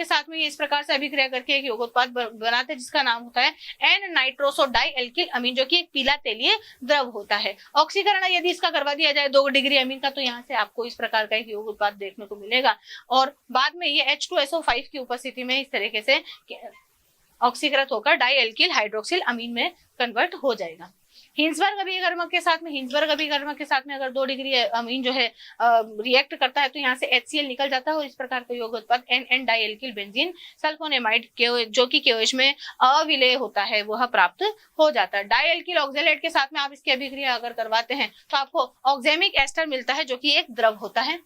साथ में ये इस प्रकार से अभिक्रिया करके एक यौगोत्पाद बनाते हैं जिसका नाम होता है एन नाइट्रोसो डाई एल्किल अमीन, जो कि एक पीला तेलीय द्रव होता है। ऑक्सीकरण यदि इसका करवा दिया जाए 2 डिग्री अमीन का तो यहाँ से आपको इस प्रकार का एक यौगोत्पाद देखने को मिलेगा और बाद में ये H2SO5 की उपस्थिति में इस तरीके से ऑक्सीकृत होकर डाई एल्किल हाइड्रोक्सिल अमीन में कन्वर्ट हो जाएगा। हिंसबर्ग अभिकर्मक के साथ में अगर 2 डिग्री अमीन जो है रिएक्ट करता है तो यहाँ से HCl निकल जाता है और इस प्रकार का यौग उत्पाद NN डाइएल्किल बेंजीन सल्फोनेमाइड जो कि KOH में अविलेय होता है वह प्राप्त हो जाता है। डाइएल्किल ऑक्जेलेट के साथ में आप इसकी अभिक्रिया अगर करवाते हैं तो आपको ऑक्जेमिक एस्टर मिलता है जो कि एक द्रव होता है।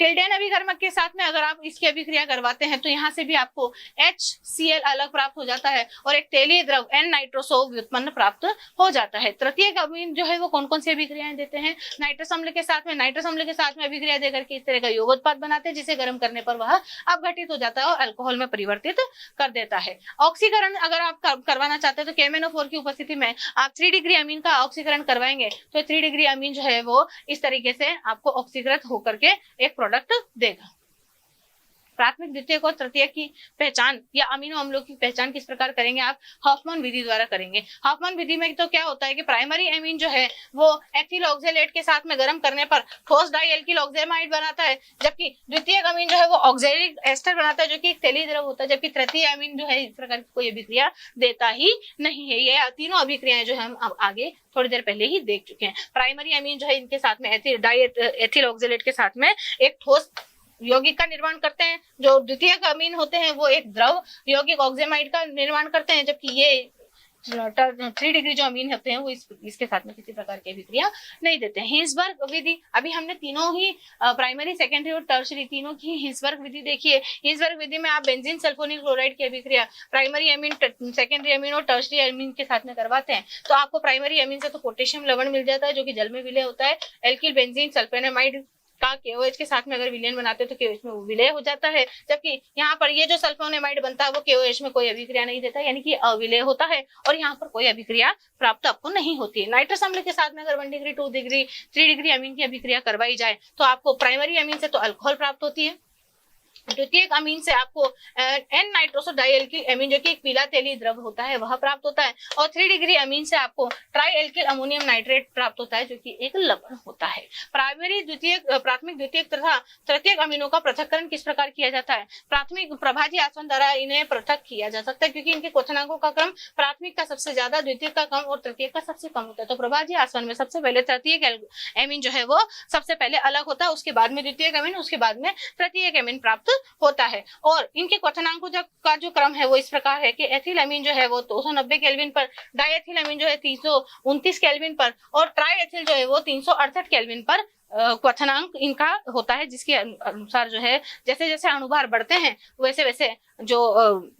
टिल्डेन अभिकर्मक के साथ में अगर आप इसकी अभिक्रिया करवाते हैं तो यहाँ से भी आपको HCl अलग प्राप्त हो जाता है और एक तेलीय द्रव N नाइट्रोसो व्युत्पन्न प्राप्त हो जाता है। तृतीयक अमीन जो है वो कौन कौन सी अभिक्रियाएं देते हैं? नाइट्रस अम्ल के साथ में अभिक्रिया देकर के इस तरह का यौगोत्पाद बनाते हैं जिसे गर्म करने पर वह अपघटित हो जाता है और अल्कोहल में परिवर्तित कर देता है। ऑक्सीकरण अगर आप करवाना चाहते हैं तो KMnO4 की उपस्थिति में आप 3 डिग्री अमीन का ऑक्सीकरण करवाएंगे तो 3 डिग्री अमीन जो है वो इस तरीके से आपको ऑक्सीकृत होकर के एक प्रोडक्ट देगा। प्राथमिक द्वितीयक और तृतीयक की पहचान या अमीनो अम्लों की पहचान किस प्रकार करेंगे? आप हॉफमैन विधि द्वारा करेंगे। हॉफमैन विधि में तो क्या होता है कि प्राइमरी अमीन जो है वो एथिल ऑक्जेलेट के साथ में गर्म करने पर ठोस डाइएल्किल ऑक्जेमाइड बनाता है, जबकि द्वितीयक अमीन जो है वो ऑक्जेलिक एस्टर बनाता है जो कि एक तेलीय द्रव होता है, जबकि तृतीय अमीन जो है इस प्रकार की कोई अभिक्रिया देता ही नहीं है। ये तीनों अभिक्रियाएं जो हम अब आगे थोड़ी देर पहले ही देख चुके हैं। प्राइमरी अमीन जो है इनके साथ में एथिल ऑक्जेलेट के साथ में एक ठोस यौगिक का निर्माण करते हैं, जो द्वितीयक अमीन होते हैं वो एक द्रव यौगिक ऑक्जेमाइड का निर्माण करते हैं, जबकि ये 3 डिग्री जो अमीन होते हैं वो इसके साथ में किसी प्रकार की अभिक्रिया नहीं देते हैं। हिंसबर्ग विधि, अभी हमने तीनों ही प्राइमरी सेकेंडरी और टर्शरी तीनों की हिंसबर्ग विधि देखी है। हिंसबर्ग विधि में आप बेंजीन सल्फोनिल क्लोराइड की अभिक्रिया प्राइमरी अमीन, सेकेंडरी अमीन और टर्शरी अमीन के साथ में करवाते हैं तो आपको प्राइमरी अमीन से तो पोटेशियम लवण मिल जाता है जो कि जल में विलय होता है। एल्किल बेंजीन सल्फोनेमाइड का KOH के साथ में अगर विलयन बनाते हैं तो KOH में विलय हो जाता है, जबकि यहाँ पर ये जो सल्फोनेमाइड बनता है वो KOH में कोई अभिक्रिया नहीं देता, यानी कि अविलय होता है और यहाँ पर कोई अभिक्रिया प्राप्त आपको नहीं होती है। नाइट्रस अम्ल के साथ में अगर 1 डिग्री 2 डिग्री 3 डिग्री अमीन की अभिक्रिया करवाई जाए तो आपको प्राइमरी अमीन से तो अल्कोहल प्राप्त होती है, द्वितीयक अमीन से आपको N नाइट्रोसो डाइएल्किल अमीन जो कि एक पीला तेलीय द्रव होता है वह प्राप्त होता है और 3 डिग्री अमीन से आपको ट्राई एल्किल अमोनियम नाइट्रेट प्राप्त होता है जो कि एक लवण होता है। प्राथमिक द्वितीयक तथा तृतीयक अमीनों का पृथक्करण किस प्रकार किया जाता है? प्राथमिक प्रभाजी आसवन द्वारा इन्हें पृथक किया जा सकता है क्योंकि इनके क्वथनांकों का क्रम प्राथमिक का सबसे ज्यादा, द्वितीयक का कम और तृतीयक का सबसे कम होता है। तो प्रभाजी आसवन में सबसे पहले तृतीयक अमीन जो है वो सबसे पहले अलग होता है, उसके बाद में द्वितीयक अमीन, उसके बाद में तृतीयक अमीन प्राप्त होता है और इनके क्वथनांकों का जो क्रम है वो इस प्रकार है कि एथिल अमीन जो है वो 290 केल्विन पर, डाइएथिल अमीन जो है 329 केल्विन पर और ट्राई एथिल जो है वो 368 केल्विन पर क्वथनांक इनका होता है, जिसके अनुसार जो है जैसे जैसे अणुभार बढ़ते हैं वैसे वैसे जो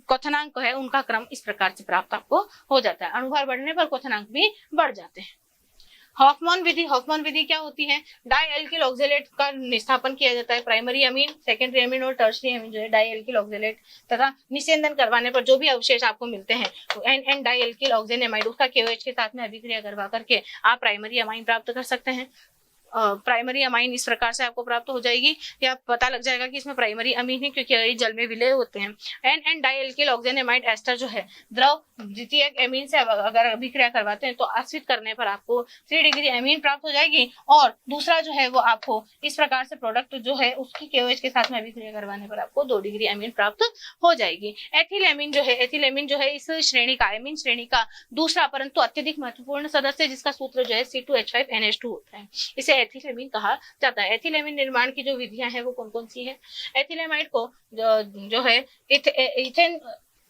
क्वथनांक है उनका क्रम इस प्रकार से प्राप्त आपको हो जाता है। अणुभार बढ़ने पर क्वथनांक भी बढ़ जाते हैं। हॉफमैन विधि क्या होती है? डाइएल्किल ऑक्जेलेट का निस्थापन किया जाता है। प्राइमरी अमीन, सेकेंडरी अमीन और टर्शरी अमीन जो है डाइएल्किल ऑक्जेलेट तथा निस्यंदन करवाने पर जो भी अवशेष आपको मिलते हैं तो NN डाइएल्किल ऑक्जेनेमाइड उसका KOH के साथ में अभिक्रिया करवा करके आप प्राइमरी अमीन प्राप्त कर सकते हैं। प्राइमरी अमाइन इस प्रकार से आपको प्राप्त हो जाएगी, या पता लग जाएगा कि इसमें प्राइमरी अमीन है क्योंकि ये जल में विलय होते हैं। एन डाई एल्किल ऑक्जेनेमाइड एस्टर जो है द्रव द्वितीयक एमीन से अगर अभिक्रिया करवाते हैं तो आश्रित करने पर आपको 3 डिग्री एमीन प्राप्त हो जाएगी, और दूसरा जो है वो आपको इस प्रकार से प्रोडक्ट जो है उसकी KOH के साथ में अभिक्रिया करवाने पर आपको 2 डिग्री एमीन प्राप्त हो जाएगी। एथिलेमीन जो है इस श्रेणी का एमीन श्रेणी का दूसरा परंतु अत्यधिक महत्वपूर्ण सदस्य, जिसका सूत्र जो है C2H5NH2 होता है, इसे एथिलेमीन कहा जाता है। एथिलेमीन निर्माण की जो विधियां हैं वो कौन कौन सी है? एथिलेमाइड को जो है इथेन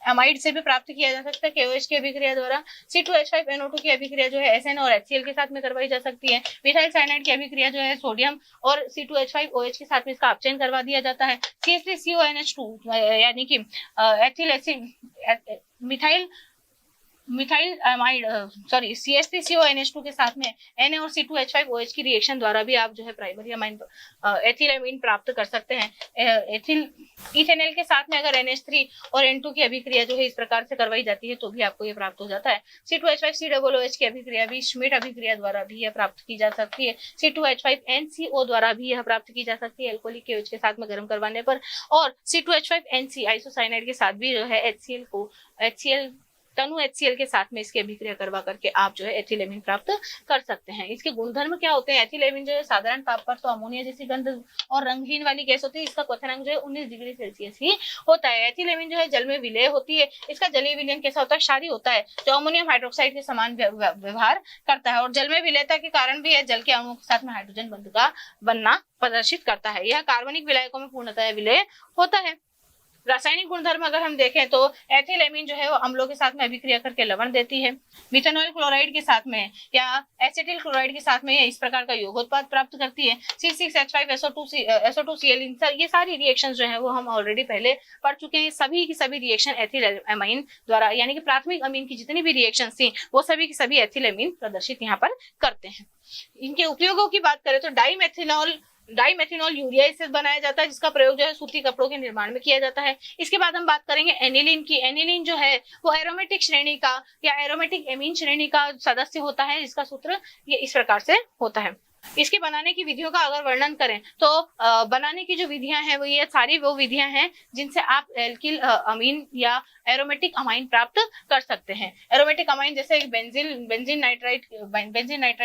अमाइड से भी प्राप्त किया जा सकता है KOH की अभिक्रिया द्वारा। C2H5NO2 की अभिक्रिया जो है SN और HCl के साथ में करवाई जा सकती है। मिथाइल साइनाइड की अभिक्रिया जो है सोडियम और C2H5OH के साथ में इसका अपचयन करवा दिया जाता है। CH3CONH2 यानी कि ethyl acid methyl amide CH3CONH2 के साथ में Na और C2H5OH की रिएक्शन द्वारा भी आप जो है प्राइमरी अमाइन एथिलेमीन प्राप्त कर सकते हैं। इथेनॉल के साथ में अगर NH3 और N2 की अभिक्रिया जो है इस प्रकार से करवाई जाती है तो भी आपको ये प्राप्त हो जाता है। C2H5COOH की अभिक्रिया भी श्मिट अभिक्रिया द्वारा भी यह प्राप्त की जा सकती है। C2H5NCO द्वारा भी यह प्राप्त की जा सकती है एल्कोहलिक KOH के साथ में गर्म करवाने पर, और C2H5NC आइसोसाइनाइड के साथ भी जो है HCl तनु HCl के साथ में इसकी अभिक्रिया करवा करके आप जो है एथिलेमीन प्राप्त कर सकते हैं। इसके गुणधर्म क्या होते हैं? एथिलेमीन जो है साधारण ताप पर तो अमोनिया जैसी गंध और रंगहीन वाली गैस होती है, इसका क्वथनांक जो है 19 डिग्री सेल्सियस ही होता है। एथिलेमीन जो है जल में विलय होती है, इसका जलीय विलयन कैसा होता है? क्षारीय होता है, जो अमोनियम हाइड्रोक्साइड के समान व्यवहार करता है, और जल में विलयता के कारण भी यह जल के अणुओं के साथ में हाइड्रोजन बंध का बनना प्रदर्शित करता है। यह कार्बनिक विलायकों में पूर्णतः विलय होता है। रासायनिक गुणधर्म अगर हम देखें तो एथिलेमीन जो है वो अम्लों के साथ में अभिक्रिया करके लवण देती है। मिथेनॉल क्लोराइड के साथ में या एसिटिल क्लोराइड के साथ में ये इस प्रकार का यौगोत्पाद प्राप्त करती है। C6H5SO2Cl ये सारी रिएक्शंस जो है वो हम ऑलरेडी पहले पढ़ चुके हैं। सभी की सभी रिएक्शन एथिलेमाइन द्वारा, यानी कि प्राथमिक अमीन की जितनी भी रिएक्शन थी वो सभी की सभी एथिलेमीन प्रदर्शित यहाँ पर करते हैं। इनके उपयोगों की बात करें तो डाईमेथिनॉल यूरिया इससे बनाया जाता है, जिसका प्रयोग जो है सूती कपड़ों के निर्माण में किया जाता है। इसके बाद हम बात करेंगे एनिलीन की। एनिलीन जो है वो एरोमेटिक श्रेणी का या एरोमेटिक एमीन श्रेणी का सदस्य होता है, जिसका सूत्र ये इस प्रकार से होता है। इसके बनाने की विधियों का अगर वर्णन करें तो बनाने की जो विधियां हैं वो ये सारी वो विधियां हैं जिनसे आप एल्किल अमीन या एरोमेटिक अमाइन प्राप्त कर सकते हैं। एरोमेटिक अमाइन जैसे बेंजीन नाइट्राइड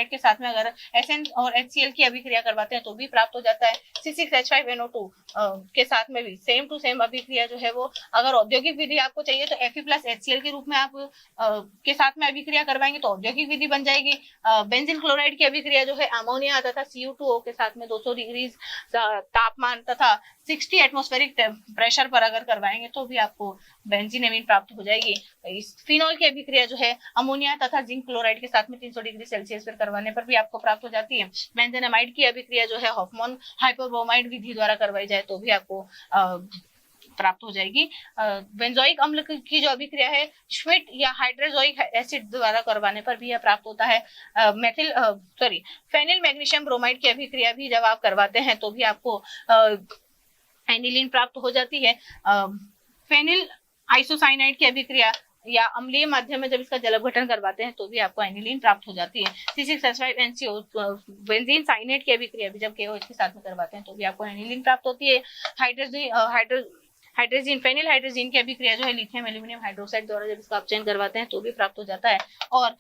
के साथ में अगर SN और HCl की अभिक्रिया करवाते हैं तो भी प्राप्त हो जाता है। C6H5NO2 के साथ में भी सेम टू सेम अभिक्रिया जो है वो, अगर औद्योगिक विधि आपको चाहिए तो Fe+HCl के रूप में आप के साथ में अभिक्रिया करवाएंगे तो औद्योगिक विधि बन जाएगी। बेंजीन क्लोराइड की अभिक्रिया जो है अमोनिया तथा CO2O के साथ में 200 डिग्री तापमान तथा 60 एटमॉस्फेरिक प्रेशर पर अगर करवाएंगे तो भी आपको बेंजीन एमीन प्राप्त हो जाएगी। इस फिनॉल की अभिक्रिया जो है अमोनिया तथा जिंक क्लोराइड के साथ में 300 डिग्री सेल्सियस पर करवाने पर भी आपको प्राप्त हो जाती है। बेंजेनामाइड की अभिक्रिया जो है हॉफमैन हाइपरब्रोमाइड विधि द्वारा करवाई जाए तो भी आपको प्राप्त हो जाएगी। बेंजोइक अम्ल की जो अभिक्रिया है श्मिट या हाइड्रोजोइक एसिड द्वारा करवाने पर भी यह प्राप्त होता है। फेनिल मैग्नीशियम ब्रोमाइड की अभिक्रिया भी जब आप करवाते हैं तो भी आपको एनिलीन प्राप्त हो जाती है। फेनिल आइसोसाइनाइड की अभिक्रिया या अम्लीय माध्यम में जब इसका जलअपघटन करवाते हैं तो भी आपको एनिलीन प्राप्त हो जाती है। C6H5NCO बेंजीन साइनेट की अभिक्रिया भी जब KOH के साथ में करवाते हैं तो भी आपको एनिलीन प्राप्त होती है। फेनिल हाइड्रोजीन की अभिक्रिया जो है लिथियम एल्यूमिनियम हाइड्रोक्साइड द्वारा जब इसका अपचयन करवाते हैं तो भी प्राप्त हो जाता है। और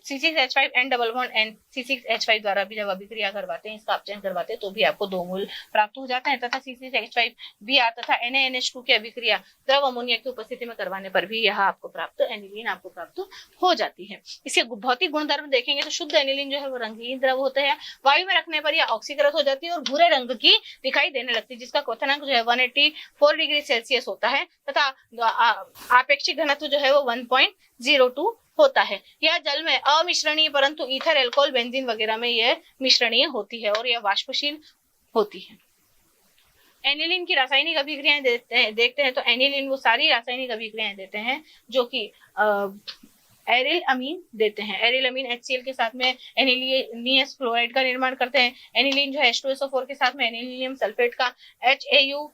C6H5N C6H5 द्वारा भी जब अभिक्रिया करवाते हैं, इसका अपचयन करवाते हैं तो भी आपको 2 मोल प्राप्त हो जाता है। तथा C6H5Br तथा NaNH2 की अभिक्रिया द्रव अमोनिया की उपस्थिति में करवाने पर भी यह आपको प्राप्त एनिलीन आपको प्राप्त हो जाती है। इसके भौतिक गुणधर्म देखेंगे तो शुद्ध एनिलीन जो है वो रंगीन द्रव होते हैं, वायु में रखने पर यह ऑक्सीकृत हो जाती है और भूरे रंग की दिखाई देने लगती है, जिसका क्वथनांक जो है 184 डिग्री सेल्सियस होता है तथा आपेक्षिक घनत्व जो है वो 1.02 होता है। यह जल में अमिश्रणीय परंतु ईथर एल्कोहल बेंजीन वगैरह में यह मिश्रणीय होती है और यह वाष्पशील होती है। एनिलीन की रासायनिक अभिक्रियाएं देखते हैं तो एनिलीन वो सारी रासायनिक अभिक्रियाएं देते हैं जो कि एरिल अमीन देते हैं। एरिल अमीन HCl के साथ में एनिलीनियस क्लोराइड का निर्माण करते हैं। एनिलीन जो है H2SO4 के साथ में एनिलीनियम सल्फेट का HAU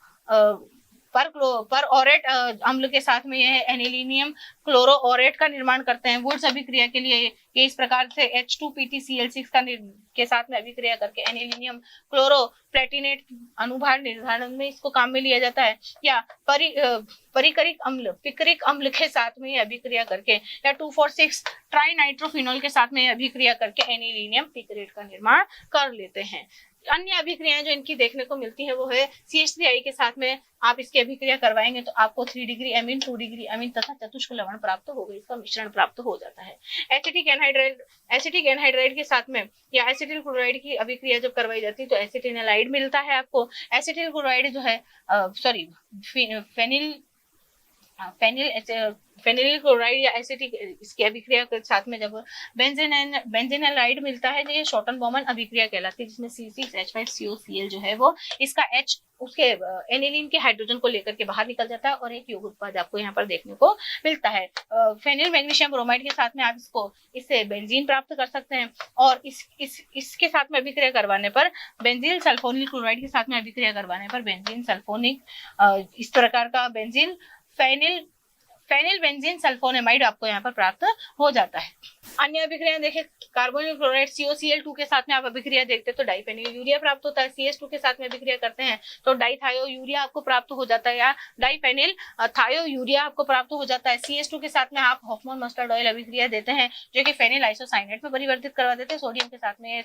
पर ऑरेट अम्ल के साथ में यह एनिलीनियम क्लोरो ऑरेट का निर्माण करते हैं। वुड्स अभिक्रिया के लिए ये इस प्रकार से H2PtCl6 के साथ में अभिक्रिया करके एनिलीनियम क्लोरो प्लेटिनेट अनुभार निर्धारण में इसको काम में लिया जाता है। या परिकरिक अम्ल पिकरिक अम्ल के साथ में अभिक्रिया करके या 2,4,6 ट्राई नाइट्रोफिनॉल के साथ में अभिक्रिया करके एनिलीनियम पिकरेट का निर्माण कर लेते हैं। अन्य अभिक्रियाएं जो इनकी देखने को मिलती है वो है CH3I के साथ में आप इसकी अभिक्रिया करवाएंगे तो आपको 3 डिग्री अमीन, 2 डिग्री अमीन तथा चतुष्क लवण प्राप्त होगा, इसका मिश्रण प्राप्त हो जाता है। एसिटिक एनहाइड्राइड के साथ में या एसिटिल क्लोराइड की अभिक्रिया जब करवाई जाती है तो एसिटिनालाइड मिलता है आपको। एसिटिल क्लोराइड जो है फेनिल क्लोराइड या एसिटिक इसकी अभिक्रिया के साथ में जब बेंजीनालाइड मिलता है, ये शॉर्टन बॉमन अभिक्रिया कहलाती है, जिसमें C6H5COCl जो है वो इसका H उसके एनिलीन के हाइड्रोजन को लेकर के बाहर निकल जाता है और एक यौगिक उत्पाद आपको यहाँ पर देखने को मिलता है। फेनिल मैग्नीशियम ब्रोमाइड के साथ में आप इससे बेंजीन प्राप्त कर सकते हैं और इसके साथ में अभिक्रिया करवाने पर बेंजील सल्फोनिल क्लोराइड के साथ में अभिक्रिया करवाने पर बेंजीन सल्फोनिक इस प्रकार का बेंजीन फेनिल बेंजीन सल्फोनेमाइड आपको यहाँ पर प्राप्त हो जाता है। अन्य अभिक्रिया देखें, कार्बोनिल क्लोराइड COCl2 के साथ में आप अभिक्रिया देखते हैं तो डाइफेनिल यूरिया प्राप्त होता है। CH2 के साथ में अभिक्रिया करते हैं तो डाइथायो यूरिया आपको प्राप्त हो जाता है या डाइफेनिल थायो यूरिया आपको प्राप्त हो जाता है। CH2 के साथ में आप हॉफमैन मस्टर्ड ऑयल अभिक्रिया देते हैं जो कि फेनिल आइसोसाइनेट में परिवर्तित करवा देते हैं। सोडियम के साथ में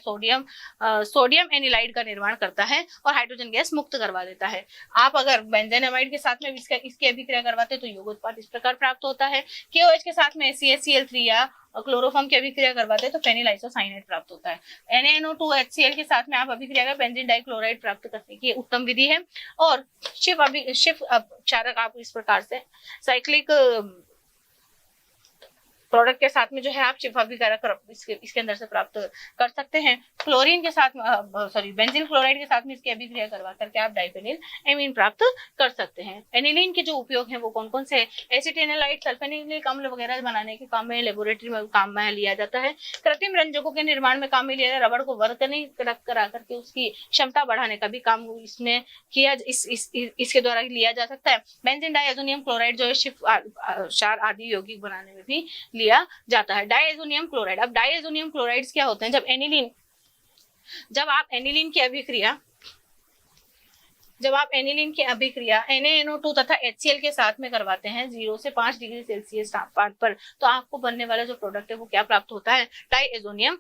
सोडियम एनिलाइड का निर्माण करता है और हाइड्रोजन गैस मुक्त करवा देता है। आप अगर बेंजेनामाइड के साथ में इसकी अभिक्रिया करवाते हैं तो यौगिक उत्पाद इस प्रकार प्राप्त होता है। KOH के साथ में CaCl3 या क्लोरोफॉर्म की अभिक्रिया करवाते हैं तो फेनिल आइसोसाइनेट प्राप्त होता है। NaNO2HCl के साथ में आप अभिक्रिया कर बेंजीन डाइक्लोराइड प्राप्त करने की उत्तम विधि है। और शिफ क्षारक आप इस प्रकार से साइक्लिक प्रोडक्ट के साथ में जो है आप शिफ अभिकारक इसके अंदर से प्राप्त कर सकते हैं। क्लोरीन के साथ बेंजील क्लोराइड के साथ में इसकी अभिक्रिया करवा करके आप डाइफेनिल एमीन प्राप्त कर सकते हैं। एनिलीन के जो उपयोग हैं वो कौन कौन से? एसिटिनालाइड सल्फोनिलिक अम्ल वगैरह बनाने के काम में लेबोरेटरी में काम में लिया जाता है। कृत्रिम रंजकों के निर्माण में काम में लिया जाता है। रबड़ को वर्तनी करा करके उसकी क्षमता बढ़ाने का भी काम इसमें किया इसके द्वारा लिया जा सकता है। बेंजीन डाइएजोनियम क्लोराइड जो है शिफ क्षार आदि यौगिक बनाने में भी लिया जाता है। डाइएजोनियम क्लोराइड, अब डाइएजोनियम क्लोराइड्स क्या होते हैं? जब आप एनिलीन की अभिक्रिया NaNO2 तथा HCl के साथ में करवाते हैं 0 से 5 डिग्री सेल्सियस तापमान पर, तो आपको बनने वाला जो प्रोडक्ट है वो क्या प्राप्त होता है? डाइएजोनियम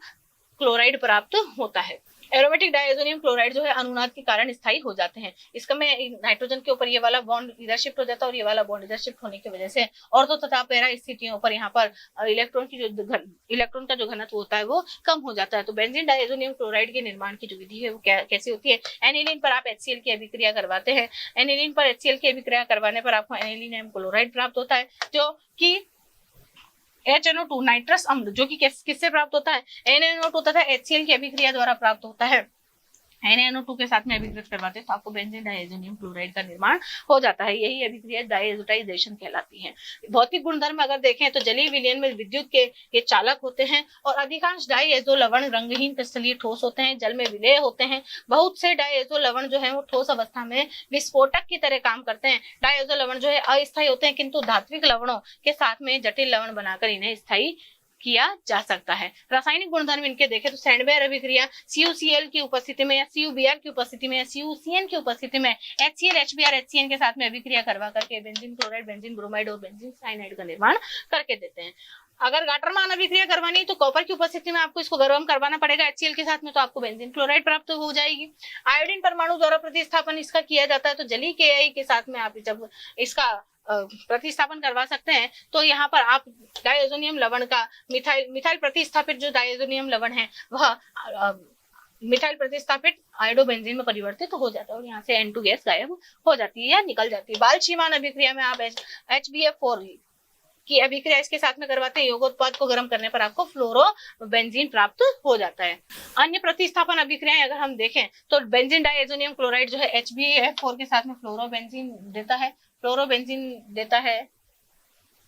क्लोराइड प्राप्त होता है। एरोमेटिक डाइएजोनियम क्लोराइड जो है अनुनाद के कारण स्थायी हो जाते हैं। इसका में नाइट्रोजन के ऊपर ये वाला बॉन्ड इधर शिफ्ट हो जाता है और ये वाला बॉन्ड इधर शिफ्ट होने की वजह से ऑर्थो तथा पैरा स्थितियों पर यहाँ पर इलेक्ट्रॉन का जो घनत्व होता है वो कम हो जाता है। तो बेंजीन डाइएजोनियम क्लोराइड के निर्माण की जो विधि है वो कैसी होती है? एनिलीन पर आप HCl की अभिक्रिया करवाते हैं। एनिलीन पर HCl की अभिक्रिया करवाने पर आपको एनिलीनियम क्लोराइड प्राप्त होता है जो कि HNO2 नाइट्रस अम्ल जो कि किससे प्राप्त होता है? NaNO2 तथा HCl की अभिक्रिया द्वारा प्राप्त होता है। NaNO2 के साथ में अभिकृत करवाते हैं तो आपको बेंजीन डाइएजोनियम क्लोराइड का निर्माण हो जाता है। यही अभिक्रिया डाइएजोटाइजेशन कहलाती है। भौतिक गुणधर्म अगर देखें तो जलीय विलयन में विद्युत के ये चालक होते हैं और अधिकांश डाइएजो लवण रंगहीन क्रिस्टलीय ठोस होते हैं, जल में विलय होते हैं। बहुत से डाइएजो लवण जो है वो ठोस अवस्था में विस्फोटक की तरह काम करते हैं। डाइएजो लवण जो है अस्थायी होते हैं किंतु धात्विक लवणों के साथ में जटिल लवण बनाकर इन्हें स्थायी किया जा सकता है। रासायनिक गुणधर्म इनके देखें तो सैंडवेयर अभिक्रिया CuCl की उपस्थिति में या CuBr की उपस्थिति में या CuCN की उपस्थिति में HCl HBr HCN के साथ में अभिक्रिया करवा करके बेंजीन क्लोराइड, बेंजीन ब्रोमाइड और बेंजीन साइनाइड का निर्माण करके देते हैं। अगर गाटरमान अभिक्रिया करवानी है तो कॉपर की उपस्थिति में आपको इसको गर्म करवाना पड़ेगा HCl के साथ में, तो आपको बेंजीन क्लोराइड प्राप्त हो जाएगी। आयोडीन परमाणु द्वारा प्रतिस्थापन इसका किया जाता है तो जलीय KI के साथ में आप जब इसका प्रतिस्थापन करवा सकते हैं तो यहाँ पर आप डाइएजोनियम लवण का मिथाइल प्रतिस्थापित जो डाइएजोनियम लवण है वह मिथाइल प्रतिस्थापित आयोडोबेंजीन में परिवर्तित हो जाता है और यहाँ से N2 गैस गायब हो जाती है या निकल जाती है। बाल-शीमान अभिक्रिया में आप HBF4 की अभिक्रिया इसके साथ में करवाते हैं। योगोत्पाद को गर्म करने पर आपको फ्लोरोबेंजीन प्राप्त हो जाता है। अन्य प्रतिस्थापन अभिक्रियाएं अगर हम देखें तो बेंजीन डाइएजोनियम क्लोराइड जो है HBF4 के साथ में फ्लोरोबेंजीन देता है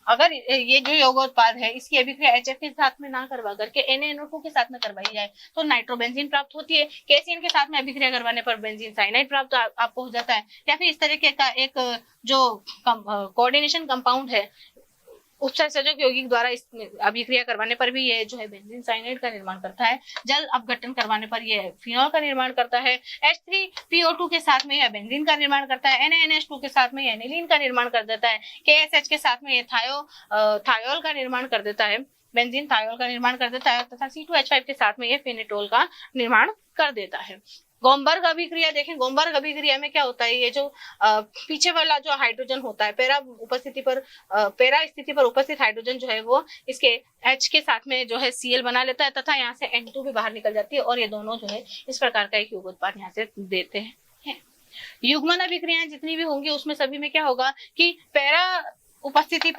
अगर ये जो योगोत्पाद है इसकी अभिक्रिया HF के साथ में ना करवा करके NaNO2 के साथ में करवाई जाए तो नाइट्रोबेंजीन प्राप्त होती है। KCN के साथ में अभिक्रिया करवाने पर बेंजीन साइनाइड प्राप्त आपको हो जाता है। या फिर इस तरीके का एक जो कोऑर्डिनेशन कंपाउंड है उपसंयोजक यौगिक द्वारा इस अभिक्रिया करवाने पर भी ये जो है बेंजीन साइनाइड का निर्माण करता है। जल अपघटन करवाने पर ये फिनॉल का निर्माण करता है। H3PO2 के साथ में यह बेंजीन का निर्माण करता है। NaNH2 के साथ में ये एनिलीन का निर्माण कर देता है। KSH के साथ में ये थायोल का निर्माण कर देता है, बेंजीन थायोल का निर्माण कर देता है तथा C2H5 के साथ में ये फेनेटोल का निर्माण कर देता है। गोमबर्ग अभिक्रिया देखें, गोमबर्ग अभिक्रिया में क्या होता है, ये जो पीछे वाला जो हाइड्रोजन होता है पैरा स्थिति पर उपस्थित हाइड्रोजन जो है वो इसके H के साथ में जो है Cl बना लेता है तथा यहाँ से N2 भी बाहर निकल जाती है और ये दोनों जो है इस प्रकार का एक योगोत्पाद यहाँ से देते हैं। युग्मन अभिक्रियाएं जितनी भी होंगी उसमें सभी में क्या होगा कि पैरा स्थिति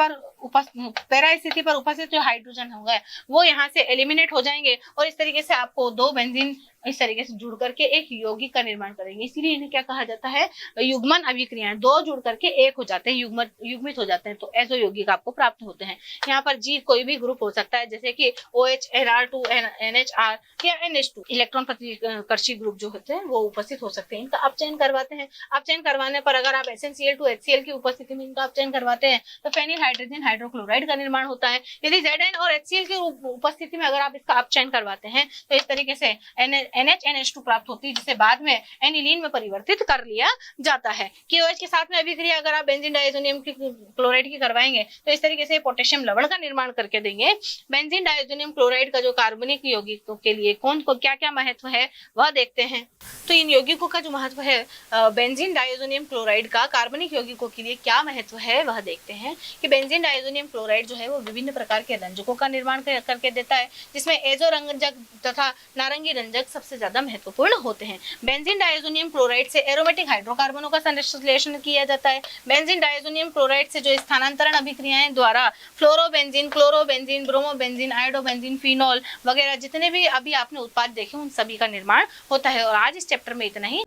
पर उपस्थित जो हाइड्रोजन होंगे वो यहाँ से एलिमिनेट हो जाएंगे और इस तरीके से आपको दो बेंजीन इस तरीके से जुड़ करके एक यौगिक का निर्माण करेंगे। इसीलिए इन्हें क्या कहा जाता है, युग्मन अभिक्रियाएं। दो जुड़ करके एक हो जाते हैं, युग्मित हो जाते हैं तो ऐसो यौगिक आपको प्राप्त होते हैं। यहाँ पर जी कोई भी ग्रुप हो सकता है जैसे कि OH, NR2, NHR या NH2 इलेक्ट्रॉन प्रतिकर्षी ग्रुप जो होते हैं वो उपस्थित हो सकते हैं। इनका अपचयन करवाते हैं। अपचयन करवाने पर अगर आप SnCl2 HCl की उपस्थिति में इनका अपचयन करवाते हैं तो फेनिल हाइड्रोजन हाइड्रोक्लोराइड का निर्माण होता है। यदि Zn और HCl की उपस्थिति में अगर आप इसका अपचयन करवाते हैं तो इस तरीके से NHNH2 प्राप्त होती है जिसे बाद में एनिलीन में परिवर्तित कर लिया जाता है। KOH के साथ में अभिक्रिया अगर आप बेंजीन डाइज़ोनियम क्लोराइड की करवाएंगे तो इस तरीके से पोटेशियम लवण का निर्माण करके देंगे। बेंजीन डाइज़ोनियम क्लोराइड का जो कार्बनिक यौगिकों के लिए कौन को क्या क्या महत्व है वह देखते हैं। तो इन यौगिकों का जो महत्व है, बेंजीन डाइज़ोनियम क्लोराइड का कार्बनिक यौगिकों के लिए क्या महत्व है वह देखते हैं कि बेंजीन डाइज़ोनियम क्लोराइड जो है वो विभिन्न प्रकार के रंजकों का निर्माण करके देता है जिसमें एजो रंजक तथा नारंगी रंजक सबसे ज्यादा महत्वपूर्ण होते हैं। बेंजीन डाइज़ोनियम क्लोराइड से एरोमेटिक हाइड्रोकार्बनों का संश्लेषण किया जाता है। बेंजीन डाइज़ोनियम क्लोराइड से जो स्थानांतरण अभिक्रियाएं द्वारा fluorobenzene, chlorobenzene, bromobenzene, iodobenzene, phenol वगैरह जितने भी अभी आपने उत्पाद देखे उन सभी का निर्माण होता है। और आज इस चैप्टर में इतना ही।